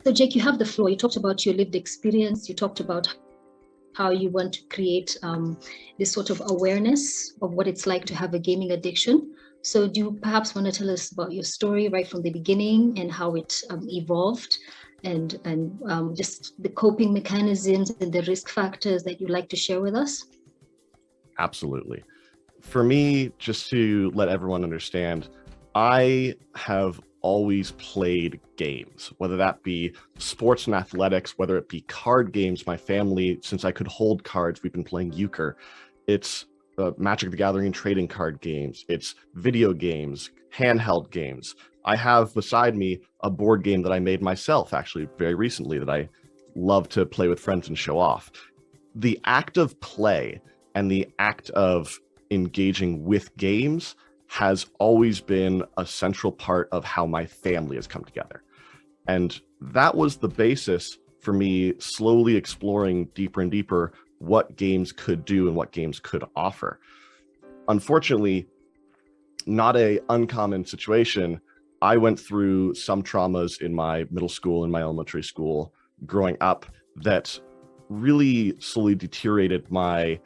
So Jake, you have the floor. You talked about your lived experience. You talked about how you want to create this sort of awareness of what it's like to have a gaming addiction. So do you perhaps want to tell us about your story right from the beginning and how it evolved, and just the coping mechanisms and the risk factors that you'd like to share with us? Absolutely. For me, just to let everyone understand, I have always played games, whether that be sports and athletics, whether it be card games. My family, since I could hold cards, we've been playing euchre. It's Magic the Gathering trading card games. It's video games, handheld games. I have beside me a board game that I made myself, actually, very recently, that I love to play with friends and show off. The act of play and the act of engaging with games has always been a central part of how my family has come together. And that was the basis for me slowly exploring deeper and deeper what games could do and what games could offer. Unfortunately, not a uncommon situation. I went through some traumas in my middle school and my elementary school growing up that really slowly deteriorated my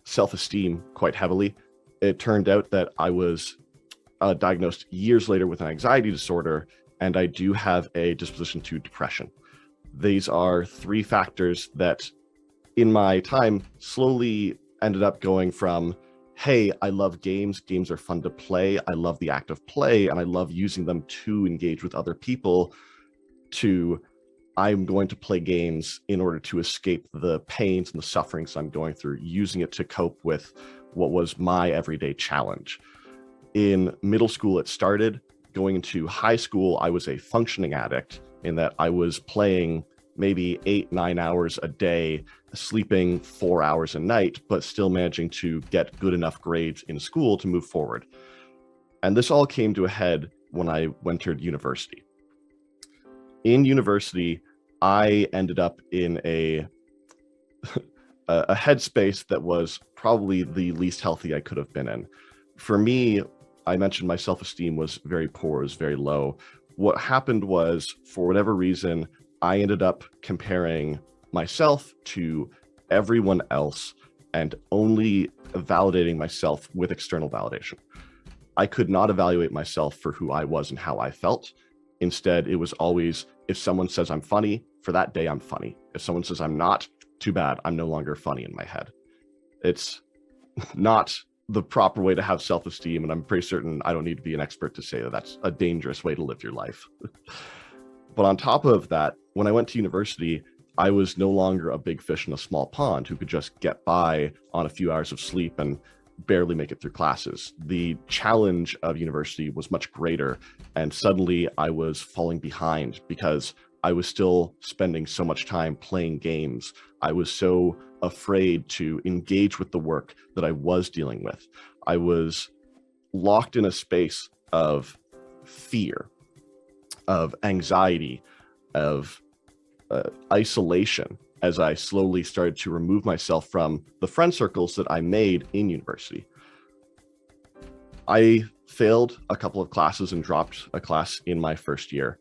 self-esteem quite heavily. It turned out that I was diagnosed years later with an anxiety disorder, and I do have a disposition to depression. These are three factors that in my time slowly ended up going from, hey, I love games, games are fun to play, I love the act of play, and I love using them to engage with other people, to I'm going to play games in order to escape the pains and the sufferings I'm going through, using it to cope with what was my everyday challenge. In middle school, it started. Going into high school, I was a functioning addict in that I was playing maybe 8-9 hours a day, sleeping 4 hours a night, but still managing to get good enough grades in school to move forward. And this all came to a head when I entered university. In university, I ended up in a headspace that was probably the least healthy I could have been in. For me, I mentioned my self-esteem was very poor, was very low. What happened was, for whatever reason, I ended up comparing myself to everyone else and only validating myself with external validation. I could not evaluate myself for who I was and how I felt. Instead, it was always, if someone says I'm funny, for that day I'm funny. If someone says I'm not, too bad, I'm no longer funny in my head. It's not the proper way to have self-esteem, and I'm pretty certain I don't need to be an expert to say that that's a dangerous way to live your life. But on top of that, when I went to university, I was no longer a big fish in a small pond who could just get by on a few hours of sleep and barely make it through classes. The challenge of university was much greater, and suddenly I was falling behind because I was still spending so much time playing games. I was so afraid to engage with the work that I was dealing with. I was locked in a space of fear, of anxiety, of isolation, as I slowly started to remove myself from the friend circles that I made in university. I failed a couple of classes and dropped a class in my first year.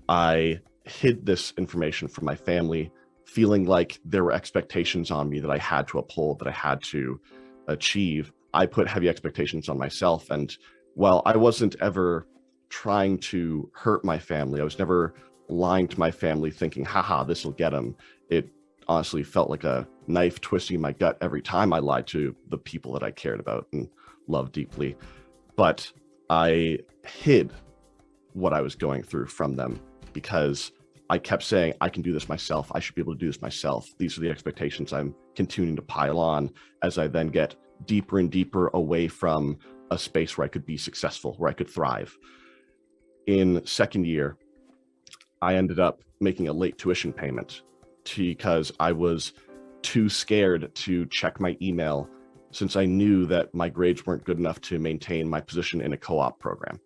I hid this information from my family, feeling like there were expectations on me that I had to uphold, that I had to achieve. I put heavy expectations on myself. And while I wasn't ever trying to hurt my family, I was never lying to my family thinking, haha, this will get them. It honestly felt like a knife twisting my gut every time I lied to the people that I cared about and loved deeply. But I hid what I was going through from them because I kept saying, I can do this myself. I should be able to do this myself. These are the expectations I'm continuing to pile on as I then get deeper and deeper away from a space where I could be successful, where I could thrive. In second year, I ended up making a late tuition payment because I was too scared to check my email since I knew that my grades weren't good enough to maintain my position in a co-op program.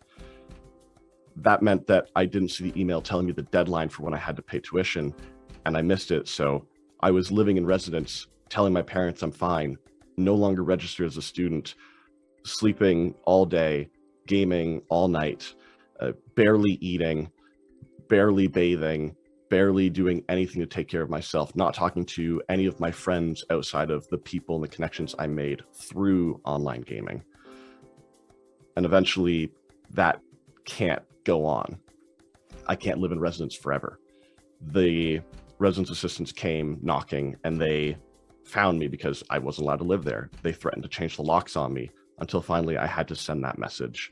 That meant that I didn't see the email telling me the deadline for when I had to pay tuition, and I missed it. So I was living in residence, telling my parents I'm fine, no longer registered as a student, sleeping all day, gaming all night, barely eating, barely bathing, barely doing anything to take care of myself, not talking to any of my friends outside of the people and the connections I made through online gaming. And eventually that can't go on. I can't live in residence forever. The residence assistants came knocking and they found me because I wasn't allowed to live there. They threatened to change the locks on me until finally I had to send that message.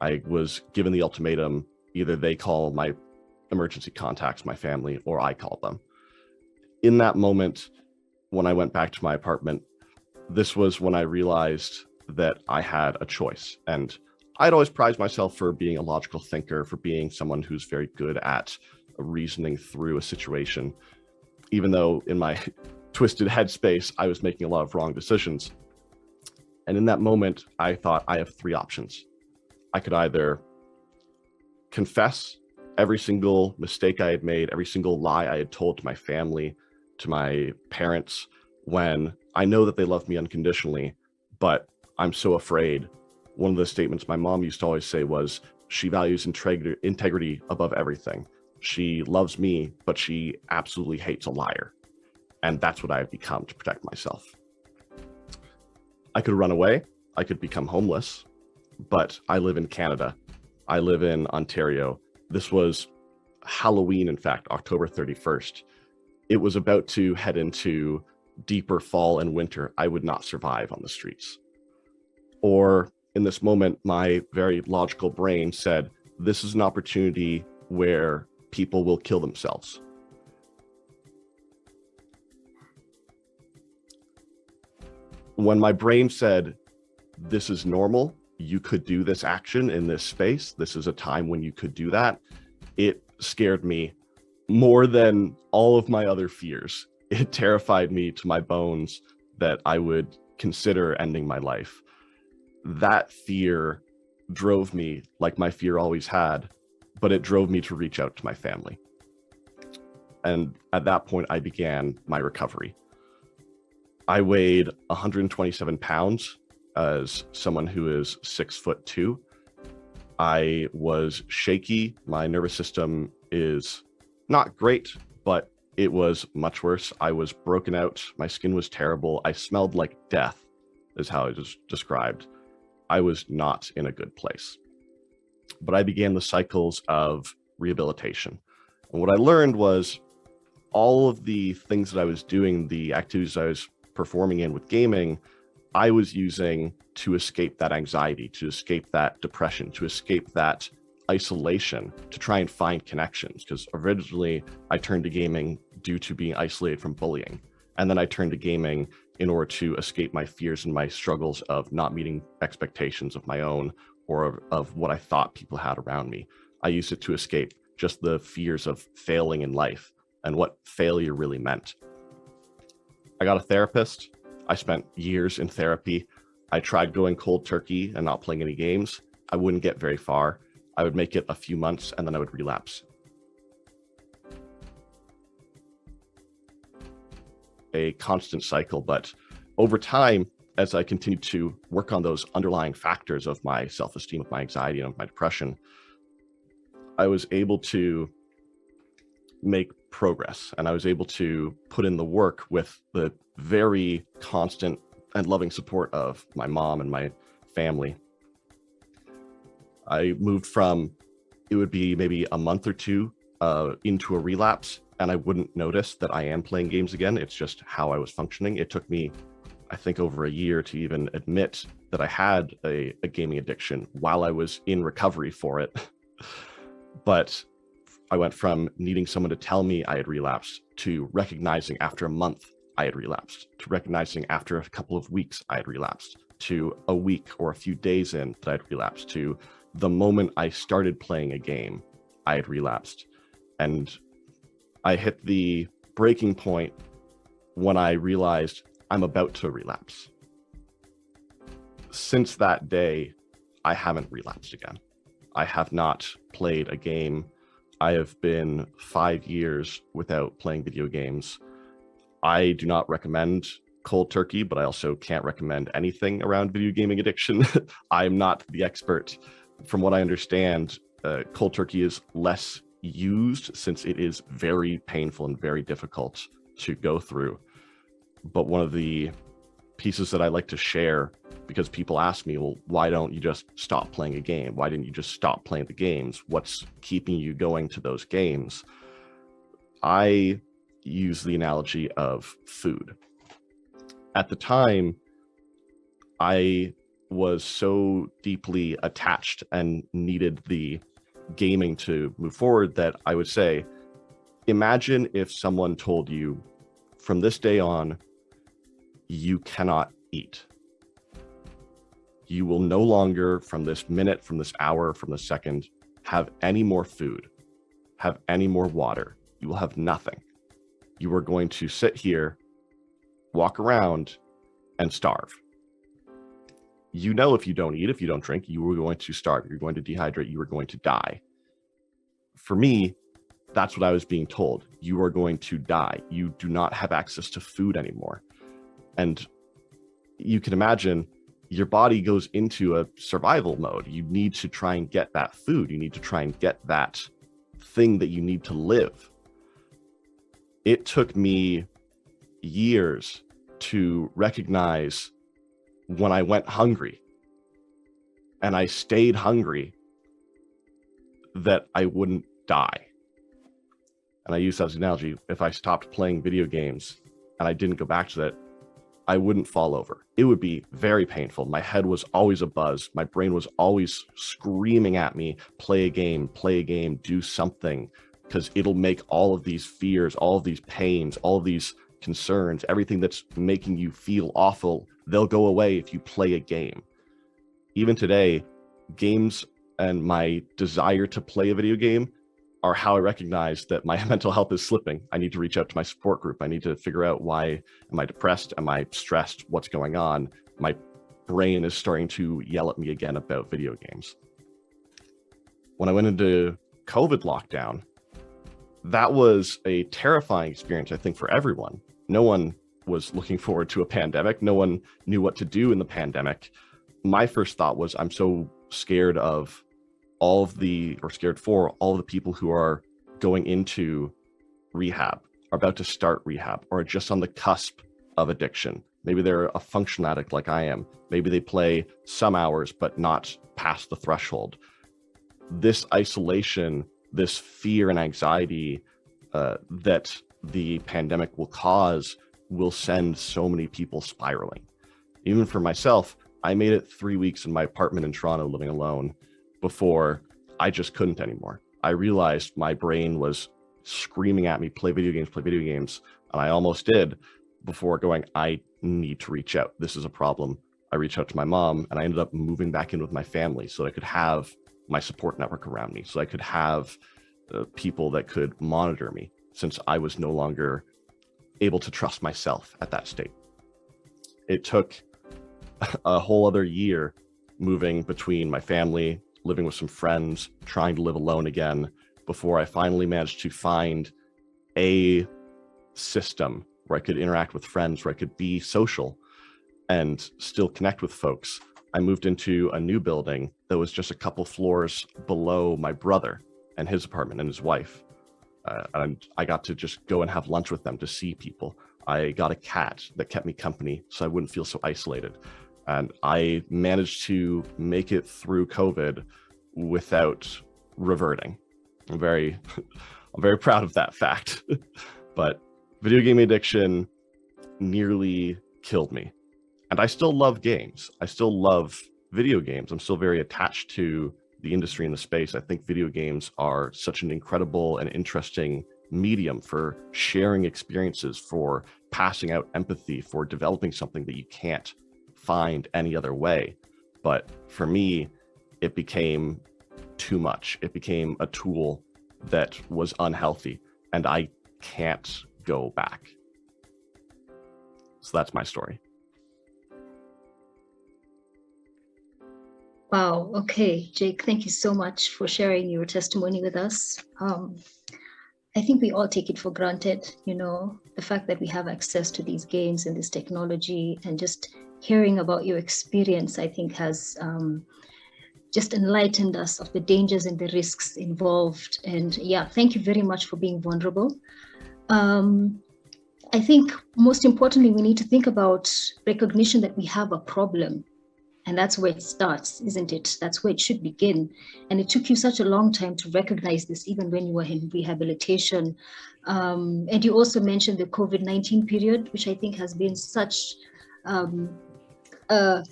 I was given the ultimatum, either they call my emergency contacts, my family, or I call them. In that moment, when I went back to my apartment, this was when I realized that I had a choice. And I'd always prized myself for being a logical thinker, for being someone who's very good at reasoning through a situation, even though in my twisted headspace, I was making a lot of wrong decisions. And in that moment, I thought I have three options. I could either confess every single mistake I had made, every single lie I had told to my family, to my parents, when I know that they love me unconditionally, but I'm so afraid. One of the statements my mom used to always say was, she values integrity above everything. She loves me, but she absolutely hates a liar. And that's what I have become to protect myself. I could run away. I could become homeless, but I live in Canada. I live in Ontario. This was Halloween, in fact, October 31st. It was about to head into deeper fall and winter. I would not survive on the streets. Or in this moment, my very logical brain said, this is an opportunity where people will kill themselves. When my brain said, this is normal, you could do this action in this space, this is a time when you could do that, it scared me more than all of my other fears. It terrified me to my bones that I would consider ending my life. That fear drove me, like my fear always had, but it drove me to reach out to my family. And at that point, I began my recovery. I weighed 127 pounds as someone who is 6'2". I was shaky. My nervous system is not great, but it was much worse. I was broken out. My skin was terrible. I smelled like death, is how it was described. I was not in a good place. But I began the cycles of rehabilitation. And what I learned was all of the things that I was doing, the activities I was performing in with gaming, I was using to escape that anxiety, to escape that depression, to escape that isolation, to try and find connections. Because originally I turned to gaming due to being isolated from bullying. And then I turned to gaming in order to escape my fears and my struggles of not meeting expectations of my own or of what I thought people had around me. I used it to escape just the fears of failing in life and what failure really meant. I got a therapist. I spent years in therapy. I tried going cold turkey and not playing any games. I wouldn't get very far. I would make it a few months and then I would relapse. A constant cycle, but over time, as I continued to work on those underlying factors of my self-esteem, of my anxiety, and of my depression, I was able to make progress, and I was able to put in the work with the very constant and loving support of my mom and my family. I moved from, it would be maybe a month or two into a relapse, and I wouldn't notice that I am playing games again. It's just how I was functioning. It took me, I think, over a year to even admit that I had a gaming addiction while I was in recovery for it. But I went from needing someone to tell me I had relapsed to recognizing after a month I had relapsed, to recognizing after a couple of weeks I had relapsed, to a week or a few days in that I had relapsed, to the moment I started playing a game, I had relapsed. And I hit the breaking point when I realized I'm about to relapse. Since that day, I haven't relapsed again. I have not played a game. I have been 5 years without playing video games. I do not recommend cold turkey, but I also can't recommend anything around video gaming addiction. I'm not the expert. From what I understand, cold turkey is less used, since it is very painful and very difficult to go through. But one of the pieces that I like to share, because people ask me, well, why don't you just stop playing a game? Why didn't you just stop playing the games? What's keeping you going to those games? I use the analogy of food. At the time, I was so deeply attached and needed the gaming to move forward that I would say, imagine if someone told you, from this day on, you cannot eat. You will no longer, from this minute, from this hour, from this second, have any more food, have any more water. You will have nothing. You are going to sit here, walk around, and starve. You know, if you don't eat, if you don't drink, you are going to starve. You're going to dehydrate. You are going to die. For me, that's what I was being told. You are going to die. You do not have access to food anymore. And you can imagine your body goes into a survival mode. You need to try and get that food. You need to try and get that thing that you need to live. It took me years to recognize when I went hungry and I stayed hungry that I wouldn't die. And I use that as an analogy. If I stopped playing video games and I didn't go back to that, I wouldn't fall over. It would be very painful. My head was always abuzz. My brain was always screaming at me, play a game, do something, because it'll make all of these fears, all of these pains, all of these concerns, everything that's making you feel awful, they'll go away if you play a game. Even today, games and my desire to play a video game are how I recognize that my mental health is slipping. I need to reach out to my support group. I need to figure out, why am I depressed? Am I stressed? What's going on? My brain is starting to yell at me again about video games. When I went into COVID lockdown, that was a terrifying experience, I think, for everyone. No one was looking forward to a pandemic. No one knew what to do in the pandemic. My first thought was, I'm so scared of scared for all of the people who are going into rehab, are about to start rehab, or are just on the cusp of addiction. Maybe they're a functional addict like I am. Maybe they play some hours, but not past the threshold. This isolation, this fear and anxiety that the pandemic will cause will send so many people spiraling. Even for myself, I made it 3 weeks in my apartment in Toronto living alone before I just couldn't anymore. I realized my brain was screaming at me, play video games. And I almost did, before going, I need to reach out. This is a problem. I reached out to my mom, and I ended up moving back in with my family so I could have my support network around me, so I could have people that could monitor me, since I was no longer able to trust myself at that state. It took a whole other year moving between my family, living with some friends, trying to live alone again, before I finally managed to find a system where I could interact with friends, where I could be social and still connect with folks. I moved into a new building that was just a couple floors below my brother and his apartment and his wife. And I got to just go and have lunch with them, to see people. I got a cat that kept me company so I wouldn't feel so isolated. And I managed to make it through COVID without reverting. I'm very proud of that fact. But video game addiction nearly killed me. And I still love games. I still love video games. I'm still very attached to the industry and the space. I think video games are such an incredible and interesting medium for sharing experiences, for passing out empathy, for developing something that you can't find any other way. But for me, it became too much. It became a tool that was unhealthy, and I can't go back. So that's my story. Wow. Okay, Jake, thank you so much for sharing your testimony with us. I think we all take it for granted, the fact that we have access to these games and this technology, and just hearing about your experience, I think has just enlightened us of the dangers and the risks involved. And yeah, thank you very much for being vulnerable. I think most importantly, we need to think about recognition that we have a problem. And that's where it starts, isn't it? That's where it should begin. And it took you such a long time to recognize this, even when you were in rehabilitation. And you also mentioned the COVID-19 period, which I think has been such a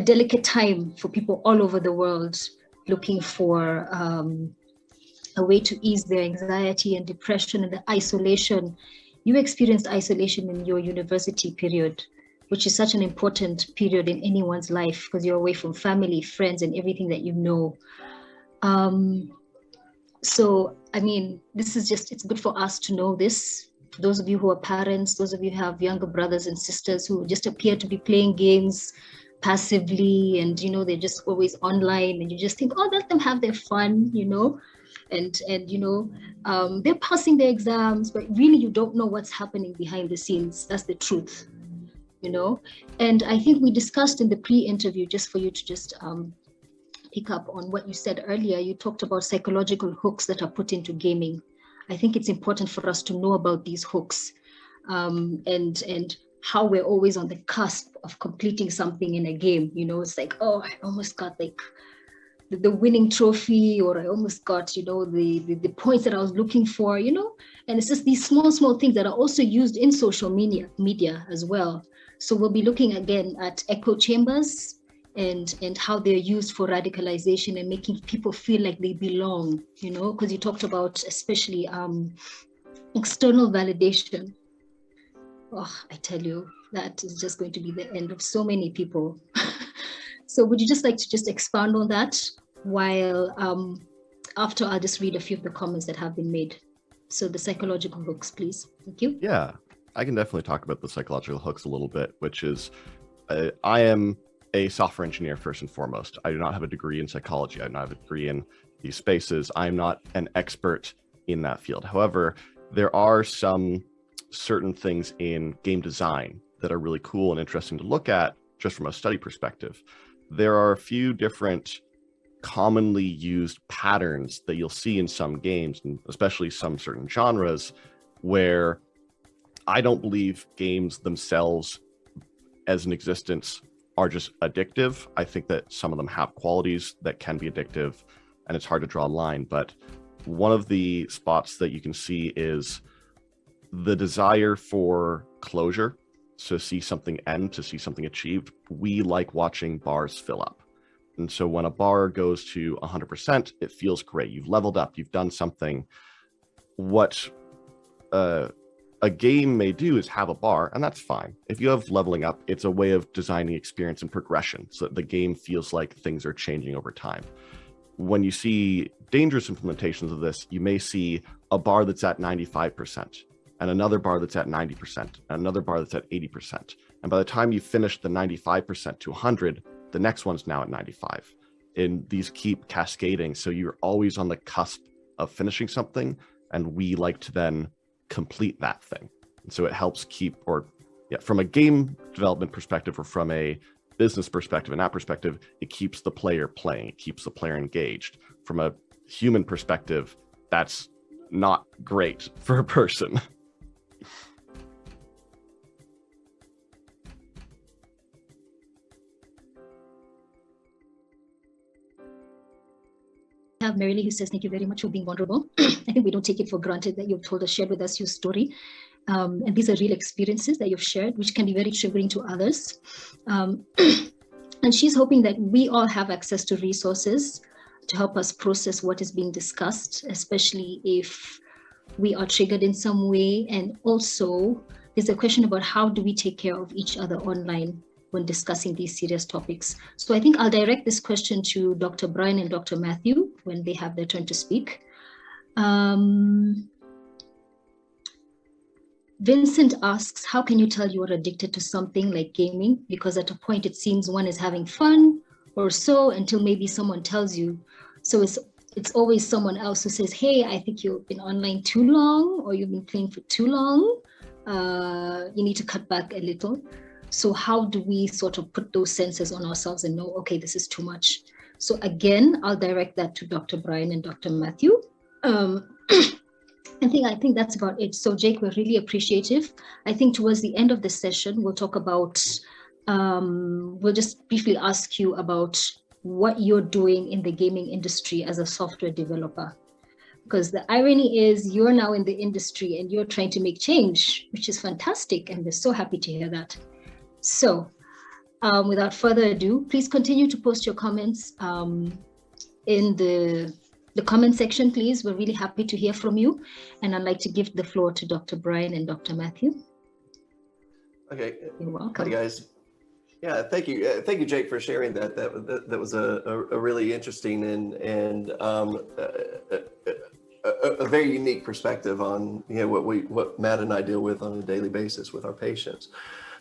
delicate time for people all over the world looking for a way to ease their anxiety and depression and the isolation. You experienced isolation in your university period, which is such an important period in anyone's life because you're away from family, friends, and everything that you know. So, I mean, this is just, it's good for us to know this. For those of you who are parents, those of you who have younger brothers and sisters who just appear to be playing games passively and, you know, they're just always online and you just think, oh, let them have their fun, you know, and you know, they're passing their exams, but really you don't know what's happening behind the scenes. That's the truth, you know. And I think we discussed in the pre-interview, just for you to just pick up on what you said earlier, you talked about psychological hooks that are put into gaming. I think it's important for us to know about these hooks and how we're always on the cusp of completing something in a game. You know, it's like, oh, I almost got like the winning trophy, or I almost got, you know, the points that I was looking for, you know. And it's just these small things that are also used in social media as well. So we'll be looking again at echo chambers and how they're used for radicalization and making people feel like they belong, you know, because you talked about especially external validation. Oh, I tell you, that is just going to be the end of so many people. So would you just like to just expand on that while after I'll just read a few of the comments that have been made. So the psychological hooks, please. Thank you. Yeah, I can definitely talk about the psychological hooks a little bit, which is I am a software engineer first and foremost. I do not have a degree in psychology. I do not have a degree in these spaces. I'm not an expert in that field. However, there are some certain things in game design that are really cool and interesting to look at just from a study perspective. There are a few different commonly used patterns that you'll see in some games, and especially some certain genres, where I don't believe games themselves as an existence are just addictive. I think that some of them have qualities that can be addictive, and it's hard to draw a line. But one of the spots that you can see is the desire for closure. So see something end, to see something achieved. We like watching bars fill up. And so when a bar goes to 100%, it feels great. You've leveled up, you've done something. What a game may do is have a bar, and that's fine. If you have leveling up, it's a way of designing experience and progression so that the game feels like things are changing over time. When you see dangerous implementations of this, you may see a bar that's at 95%, and another bar that's at 90%, and another bar that's at 80%. And by the time you finish the 95% to 100, the next one's now at 95. And these keep cascading. So you're always on the cusp of finishing something. And we like to then complete that thing. And so it helps keep, from a game development perspective or from a business perspective and that perspective, it keeps the player playing. It keeps the player engaged. From a human perspective, that's not great for a person. Have Marilee who says, thank you very much for being vulnerable. I think we don't take it for granted that you've shared with us your story. And these are real experiences that you've shared, which can be very triggering to others. And she's hoping that we all have access to resources to help us process what is being discussed, especially if we are triggered in some way. And also, there's a question about how do we take care of each other online when discussing these serious topics. So I think I'll direct this question to Dr. Brian and Dr. Matthew when they have their turn to speak. Vincent asks, how can you tell you are addicted to something like gaming? Because at a point it seems one is having fun or so until maybe someone tells you. So it's always someone else who says, hey, I think you've been online too long, or you've been playing for too long. You need to cut back a little. So how do we sort of put those senses on ourselves and know, okay, this is too much? So again, I'll direct that to Dr. Brian and Dr. Matthew. I think that's about it. So Jake, we're really appreciative. I think towards the end of the session, we'll talk about, we'll just briefly ask you about what you're doing in the gaming industry as a software developer. Because the irony is you're now in the industry and you're trying to make change, which is fantastic. And we're so happy to hear that. So without further ado, please continue to post your comments in the comment section, please. We're really happy to hear from you. And I'd like to give the floor to Dr. Brian and Dr. Matthew. Okay. You're welcome. Hi, guys. Yeah, thank you. Thank you, Jake, for sharing that. That was a really interesting and a very unique perspective on what Matt and I deal with on a daily basis with our patients.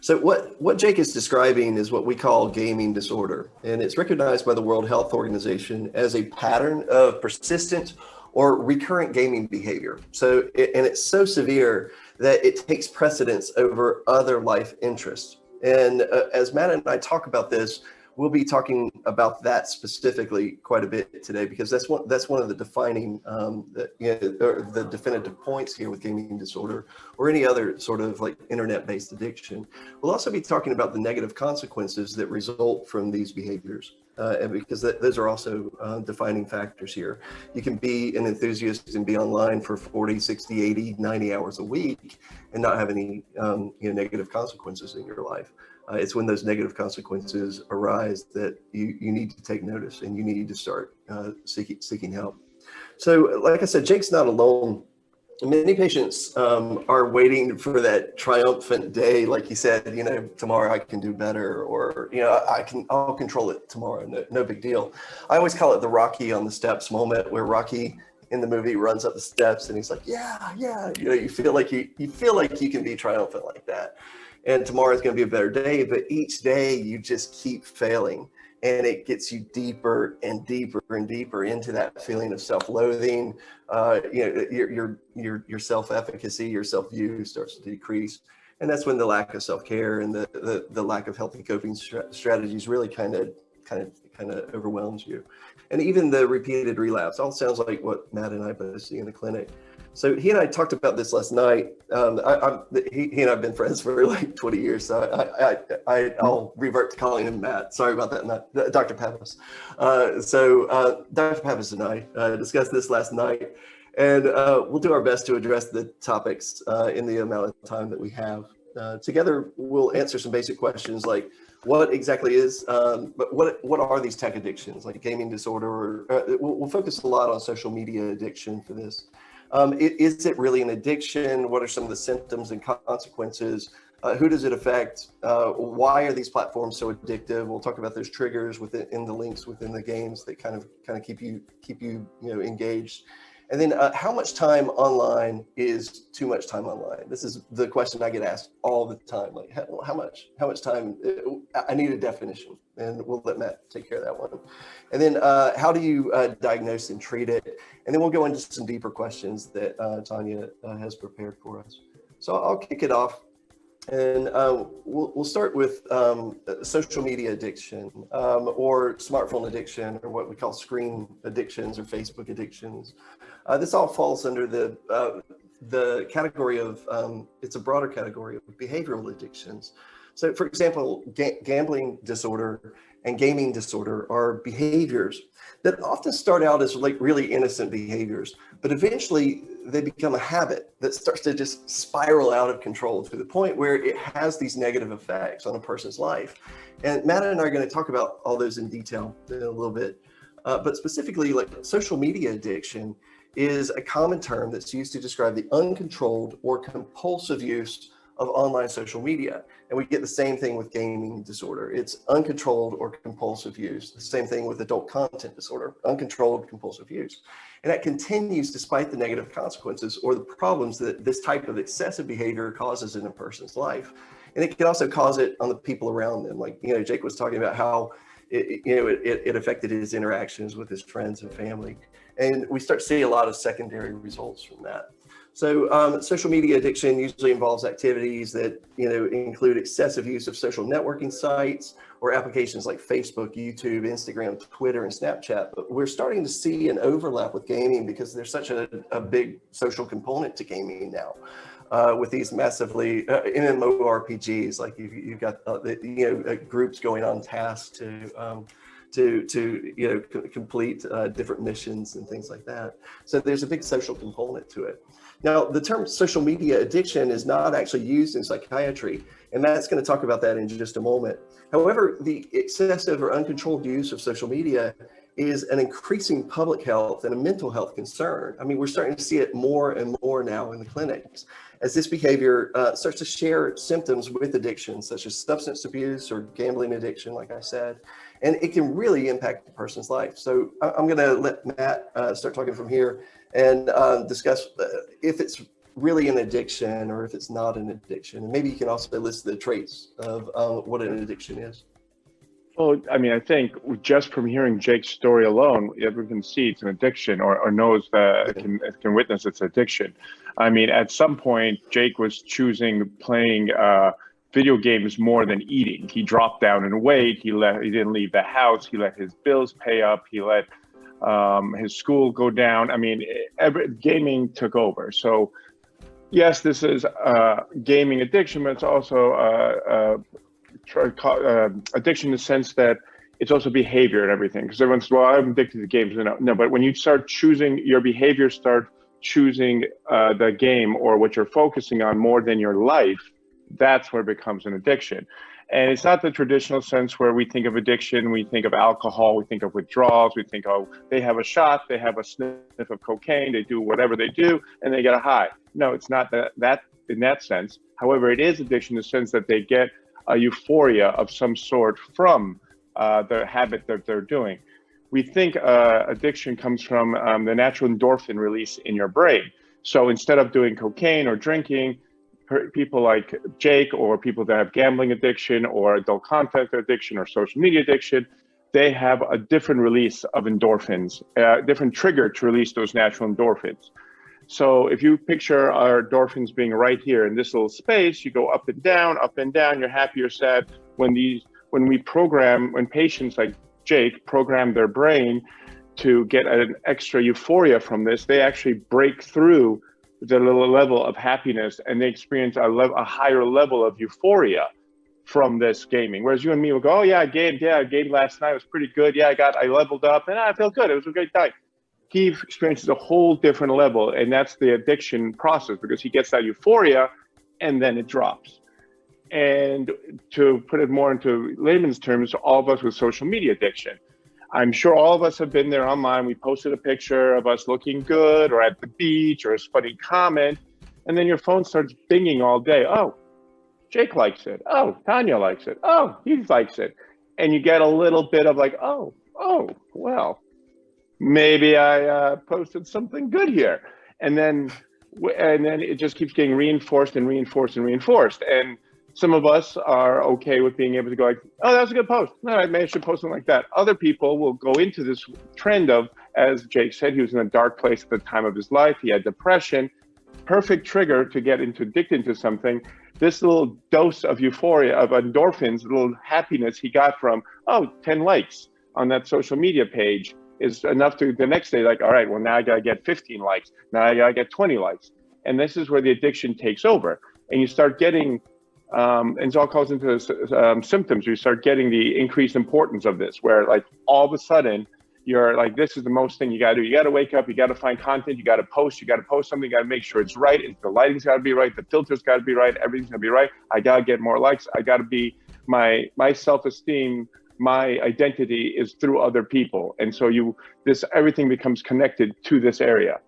So what Jake is describing is what we call gaming disorder, and it's recognized by the World Health Organization as a pattern of persistent or recurrent gaming behavior. So it's so severe that it takes precedence over other life interests. And as Matt and I talk about this, we'll be talking about that specifically quite a bit today, because that's one of the defining, the definitive points here with gaming disorder or any other sort of like internet-based addiction. We'll also be talking about the negative consequences that result from these behaviors, and because those are also defining factors here. You can be an enthusiast and be online for 40, 60, 80, 90 hours a week and not have any negative consequences in your life. It's when those negative consequences arise that you need to take notice and you need to start seeking help. So like I said, Jake's not alone. Many patients are waiting for that triumphant day, like he said, tomorrow I can do better, or I'll control it tomorrow, no big deal. I always call it the Rocky on the steps moment, where Rocky in the movie runs up the steps and he's like, yeah, you feel like you can be triumphant like that. And tomorrow is going to be a better day, but each day you just keep failing, and it gets you deeper and deeper and deeper into that feeling of self-loathing. Your self-efficacy, your self-view starts to decrease, and that's when the lack of self-care and the lack of healthy coping strategies really kind of overwhelms you. And even the repeated relapse all sounds like what Matt and I both see in the clinic. So he and I talked about this last night. He and I have been friends for like 20 years, so I'll revert to calling him Matt. Sorry about that, Matt. Dr. Pappas. Dr. Pappas and I discussed this last night, and we'll do our best to address the topics in the amount of time that we have. Together, we'll answer some basic questions like, what exactly is, but what are these tech addictions, like gaming disorder? We'll focus a lot on social media addiction for this. Is it really an addiction? What are some of the symptoms and consequences? Who does it affect? Why are these platforms so addictive? We'll talk about those triggers in the links within the games that kind of keep you engaged. And then how much time online is too much time online? This is the question I get asked all the time. Like, how much time? I need a definition, and we'll let Matt take care of that one. And then how do you diagnose and treat it? And then we'll go into some deeper questions that Tanya has prepared for us. So I'll kick it off. And we'll start with social media addiction or smartphone addiction, or what we call screen addictions or Facebook addictions. This all falls under the category of, it's a broader category of behavioral addictions. So for example, gambling disorder and gaming disorder are behaviors that often start out as like really innocent behaviors, but eventually they become a habit that starts to just spiral out of control to the point where it has these negative effects on a person's life. And Matt and I are going to talk about all those in detail in a little bit. But specifically, like social media addiction is a common term that's used to describe the uncontrolled or compulsive use of online social media. And we get the same thing with gaming disorder. It's uncontrolled or compulsive use. The same thing with adult content disorder, uncontrolled compulsive use. And that continues despite the negative consequences or the problems that this type of excessive behavior causes in a person's life. And it can also cause it on the people around them. Like, Jake was talking about how it affected his interactions with his friends and family. And we start to see a lot of secondary results from that. So social media addiction usually involves activities that, include excessive use of social networking sites or applications like Facebook, YouTube, Instagram, Twitter, and Snapchat. But we're starting to see an overlap with gaming because there's such a big social component to gaming now. With these massively MMORPGs, like you've got groups going on tasks to complete different missions and things like that. So there's a big social component to it. Now, the term social media addiction is not actually used in psychiatry, and Matt's going to talk about that in just a moment. However, the excessive or uncontrolled use of social media is an increasing public health and a mental health concern. I mean, we're starting to see it more and more now in the clinics as this behavior starts to share symptoms with addiction, such as substance abuse or gambling addiction, like I said, and it can really impact a person's life. So I'm going to let Matt start talking from here and discuss if it's really an addiction or if it's not an addiction. And maybe you can also list the traits of what an addiction is. Well, I mean, I think just from hearing Jake's story alone, everyone can see it's an addiction or knows that can witness it's addiction. I mean, at some point, Jake was choosing playing video games more than eating. He dropped down in weight. He didn't leave the house. He let his bills pay up. He let his school go down. I mean, gaming took over. So yes, this is gaming addiction, but it's also addiction in the sense that it's also behavior and everything. Because everyone says, well, I'm addicted to games. No, but when you start choosing your behavior, start choosing the game or what you're focusing on more than your life, that's where it becomes an addiction. And it's not the traditional sense where we think of addiction, we think of alcohol, we think of withdrawals, we think, oh, they have a shot, they have a sniff of cocaine, they do whatever they do, and they get a high. No, it's not that in that sense. However, it is addiction in the sense that they get a euphoria of some sort from the habit that they're doing. We think addiction comes from the natural endorphin release in your brain. So instead of doing cocaine or drinking, people like Jake or people that have gambling addiction or adult content addiction or social media addiction, they have a different release of endorphins, different trigger to release those natural endorphins. So if you picture our endorphins being right here in this little space, you go up and down, you're happy, you're sad. When patients like Jake program their brain to get an extra euphoria from this, they actually break through the little level of happiness and they experience a higher level of euphoria from this gaming. Whereas you and me will go, oh yeah, I gamed last night, it was pretty good. Yeah, I leveled up and I feel good. It was a great night. He experiences a whole different level, and that's the addiction process because he gets that euphoria and then it drops. And to put it more into layman's terms, all of us with social media addiction, I'm sure all of us have been there online. We posted a picture of us looking good or at the beach or a funny comment, and then your phone starts binging all day. Oh, Jake likes it. Oh, Tanya likes it. Oh, he likes it. And you get a little bit of like, oh, well, maybe I posted something good here. And then it just keeps getting reinforced and reinforced and reinforced. And some of us are okay with being able to go like, oh, that was a good post. No, I maybe I should post something like that. Other people will go into this trend of, as Jake said, he was in a dark place at the time of his life. He had depression, perfect trigger to get addicted to something. This little dose of euphoria, of endorphins, a little happiness he got from, 10 likes on that social media page is enough to the next day, like, all right, well, now I gotta get 15 likes. Now I gotta get 20 likes. And this is where the addiction takes over. And you start getting, and it all calls into symptoms. You start getting the increased importance of this, where like all of a sudden you're like, this is the most thing you gotta do. You gotta wake up, you gotta find content, you gotta post something, you gotta make sure it's right. The lighting's gotta be right, the filter's gotta be right, everything's gotta be right. I gotta get more likes. I gotta be, my self-esteem, my identity is through other people. And so everything becomes connected to this area.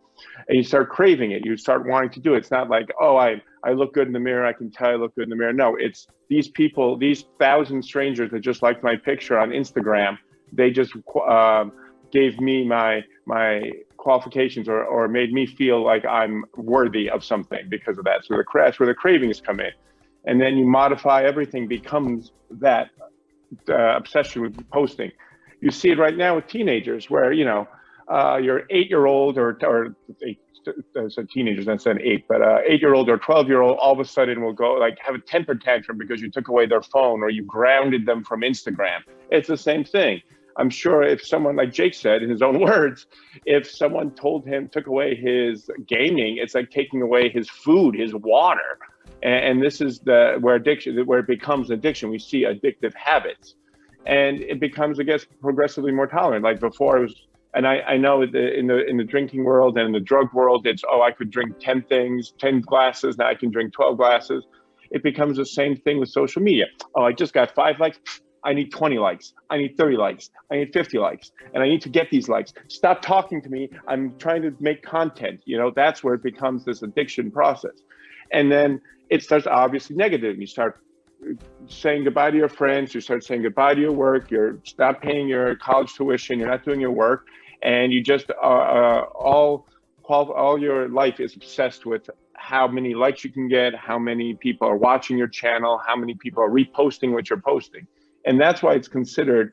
And you start craving it. You start wanting to do it. It's not like, oh, I look good in the mirror. I can tell I look good in the mirror. No, it's these people, these 1,000 strangers that just liked my picture on Instagram. They just gave me my qualifications or made me feel like I'm worthy of something because of that. So that's where the cravings come in. And then you modify everything becomes that obsession with posting. You see it right now with teenagers where, your 8-year-old or so teenagers, that's an 8, but 8-year-old or 12-year-old all of a sudden will go like have a temper tantrum because you took away their phone or you grounded them from Instagram. It's the same thing. I'm sure if someone, like Jake said in his own words, if someone took away his gaming, it's like taking away his food, his water. And this is where it becomes addiction. We see addictive habits, and it becomes, I guess, progressively more tolerant. Like before, it was, and I know in the drinking world and in the drug world, it's, oh, I could drink 10 glasses. Now I can drink 12 glasses. It becomes the same thing with social media. Oh, I just got 5 likes. I need 20 likes. I need 30 likes. I need 50 likes. And I need to get these likes. Stop talking to me. I'm trying to make content. That's where it becomes this addiction process. And then it starts obviously negative. You start saying goodbye to your friends. You start saying goodbye to your work. You're stop paying your college tuition. You're not doing your work. And you just all your life is obsessed with how many likes you can get, how many people are watching your channel, how many people are reposting what you're posting. And that's why it's considered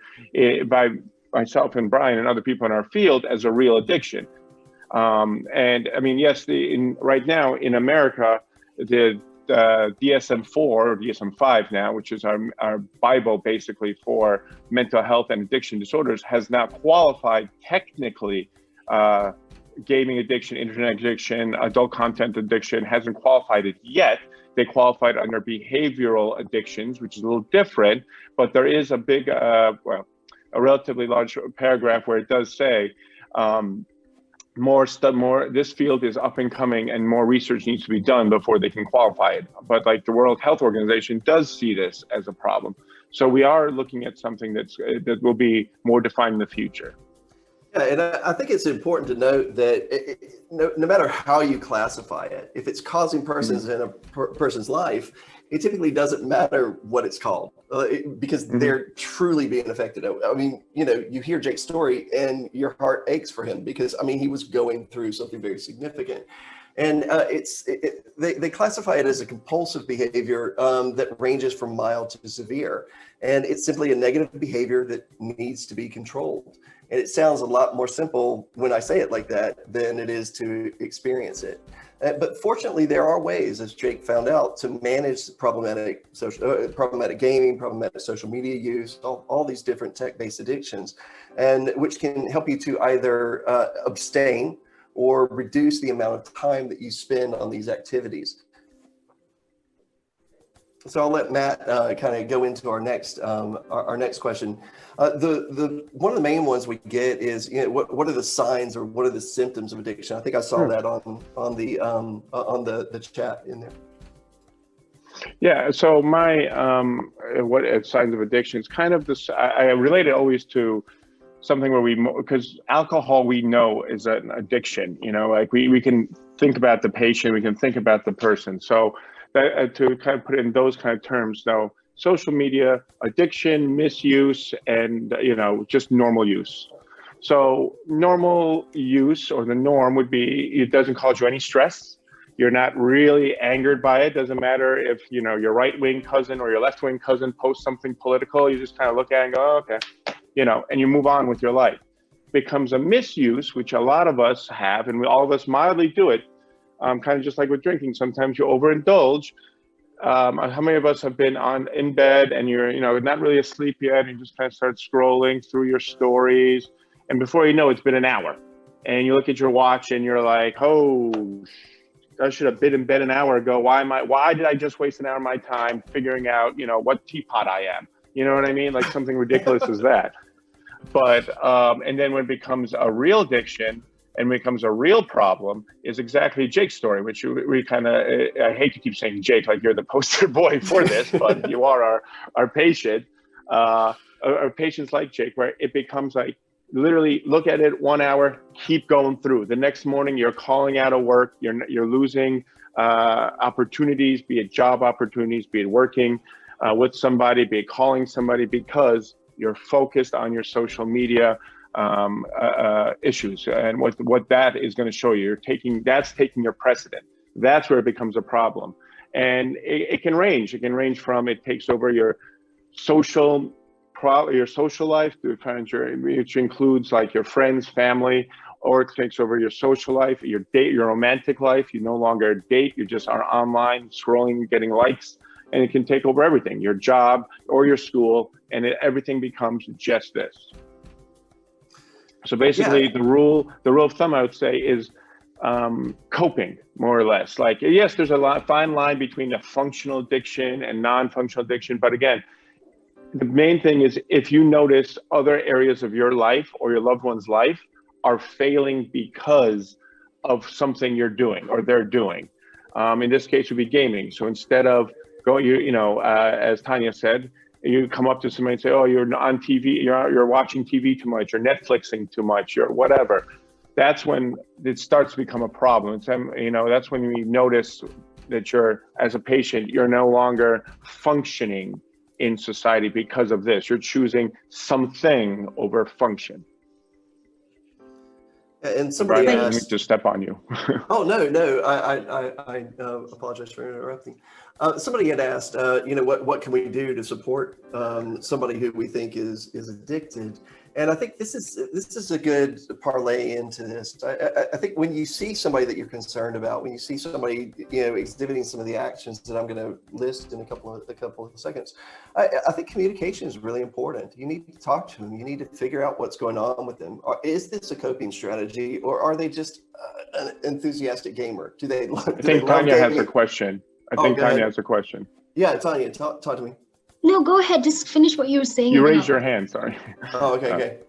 by myself and Brian and other people in our field as a real addiction. And I mean, yes, right now in America, the DSM-4 or DSM-5 now, which is our Bible basically for mental health and addiction disorders, has now qualified technically gaming addiction, internet addiction, adult content addiction, hasn't qualified it yet. They qualified under behavioral addictions, which is a little different, but there is a big, a relatively large paragraph where it does say this field is up and coming and more research needs to be done before they can qualify it. But like the World Health Organization does see this as a problem. So we are looking at something that will be more defined in the future. Yeah, and I think it's important to note that no matter how you classify it, if it's causing persons in a person's life, it typically doesn't matter what it's called because they're truly being affected. I mean, you hear Jake's story and your heart aches for him because, I mean, he was going through something very significant. And they classify it as a compulsive behavior that ranges from mild to severe. And it's simply a negative behavior that needs to be controlled. And it sounds a lot more simple when I say it like that than it is to experience it. But fortunately, there are ways, as Jake found out, to manage problematic gaming, problematic social media use, all these different tech-based addictions, and which can help you to either abstain or reduce the amount of time that you spend on these activities. So I'll let Matt kind of go into our next question. The one of the main ones we get is, what are the signs or what are the symptoms of addiction? I think I saw that on the chat in there. Yeah. So my what signs of addiction is kind of this. I relate it always to something where because alcohol we know is an addiction. Like we can think about the patient, we can think about the person. So to kind of put it in those kind of terms, though, social media, addiction, misuse, and just normal use. So normal use, or the norm, would be it doesn't cause you any stress. You're not really angered by it. Doesn't matter if your right-wing cousin or your left-wing cousin posts something political. You just kind of look at it and go, oh, okay, and you move on with your life. Becomes a misuse, which a lot of us have, and all of us mildly do it. Kind of just like with drinking, sometimes you overindulge. How many of us have been in bed and you're not really asleep yet, and you just kind of start scrolling through your stories, and before you know it's been an hour, and you look at your watch and you're like, oh, I should have been in bed an hour ago. Why did I just waste an hour of my time figuring out what teapot I am? You know what I mean? Like something ridiculous as that. But and then when it becomes a real addiction and becomes a real problem is exactly Jake's story, which we kind of, I hate to keep saying Jake, like you're the poster boy for this, but you are our patient, our patients like Jake, where it becomes like, literally look at it 1 hour, keep going through. The next morning you're calling out of work, you're losing opportunities, be it job opportunities, be it working with somebody, be it calling somebody, because you're focused on your social media issues, and what that is going to show you. That's taking your precedent. That's where it becomes a problem, and it can range. It can range from it takes over your social life, which includes like your friends, family, or it takes over your social life, your romantic life. You no longer date, you just are online scrolling, getting likes, and it can take over everything, your job or your school, and everything becomes just this. So basically, the rule of thumb, I would say, is coping, more or less. Like, yes, there's a fine line between a functional addiction and non-functional addiction, but again, the main thing is if you notice other areas of your life or your loved one's life are failing because of something you're doing or they're doing. In this case, would be gaming. So instead of going, as Tanya said, you come up to somebody and say, "Oh, you're on TV, you're watching TV too much, you're Netflixing too much, you're whatever." That's when it starts to become a problem. That's when you notice that as a patient, you're no longer functioning in society because of this. You're choosing something over function. And somebody asked, let me asked, just step on you. Oh, no, I apologize for interrupting. Somebody had asked, what can we do to support somebody who we think is addicted? And I think this is a good parlay into this. I think when you see somebody that you're concerned about, when you see somebody exhibiting some of the actions that I'm going to list in a couple of seconds, I think communication is really important. You need to talk to them. You need to figure out what's going on with them. Is this a coping strategy, or are they just an enthusiastic gamer? I think Tanya has a question. Tanya has a question. Yeah, Tanya, talk to me. No, go ahead. Just finish what you were saying. You raised your hand. Sorry. Oh, okay.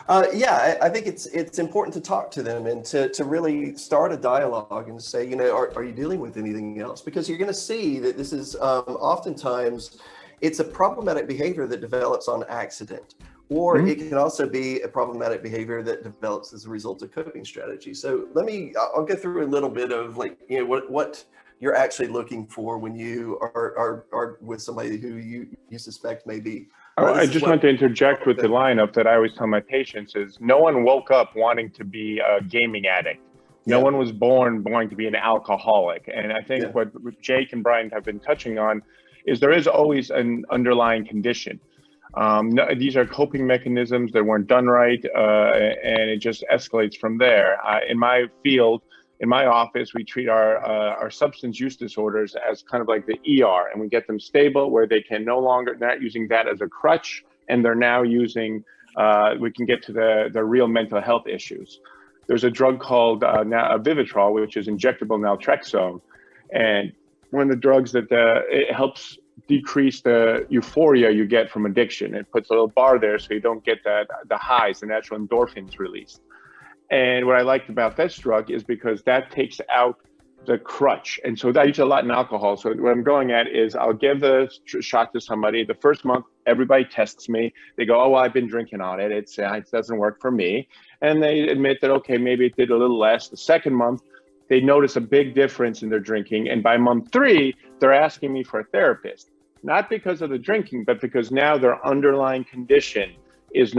I think it's important to talk to them and to really start a dialogue and say, are you dealing with anything else? Because you're going to see that this is oftentimes it's a problematic behavior that develops on accident, or it can also be a problematic behavior that develops as a result of coping strategy. So I'll go through a little bit of what you're actually looking for when you are with somebody who you suspect may be. I just want to interject with the lineup that I always tell my patients is no one woke up wanting to be a gaming addict. No one was born wanting to be an alcoholic. And I think what Jake and Brian have been touching on is there is always an underlying condition. These are coping mechanisms that weren't done right, and it just escalates from there. In my field, in my office, we treat our substance use disorders as kind of like the ER, and we get them stable where they can not using that as a crutch, and they're now using, we can get to the real mental health issues. There's a drug called Vivitrol, which is injectable naltrexone, and one of the drugs that it helps decrease the euphoria you get from addiction. It puts a little bar there so you don't get the highs, the natural endorphins released. And what I liked about this drug is because that takes out the crutch. And so I use a lot in alcohol. So what I'm going at is I'll give the shot to somebody. The first month, everybody tests me. They go, "Oh, well, I've been drinking on it. It doesn't work for me." And they admit that, okay, maybe it did a little less. The second month, they notice a big difference in their drinking. And by month 3, they're asking me for a therapist, not because of the drinking, but because now their underlying condition is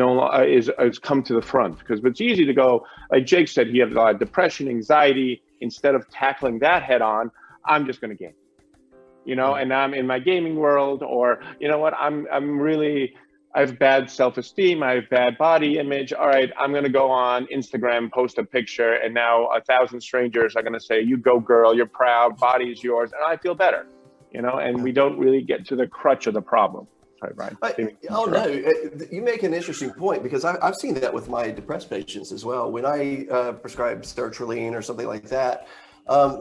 come to the front. Because it's easy to go, like Jake said, he has a lot of depression, anxiety. Instead of tackling that head on, I'm just going to game, and I'm in my gaming world, or I have bad self-esteem, I have bad body image. All right, I'm going to go on Instagram, post a picture, and now 1,000 strangers are going to say, "You go, girl, you're proud, body is yours," and I feel better, and we don't really get to the crutch of the problem. Sorry, Brian. No, you make an interesting point, because I've seen that with my depressed patients as well. When I prescribe sertraline or something like that,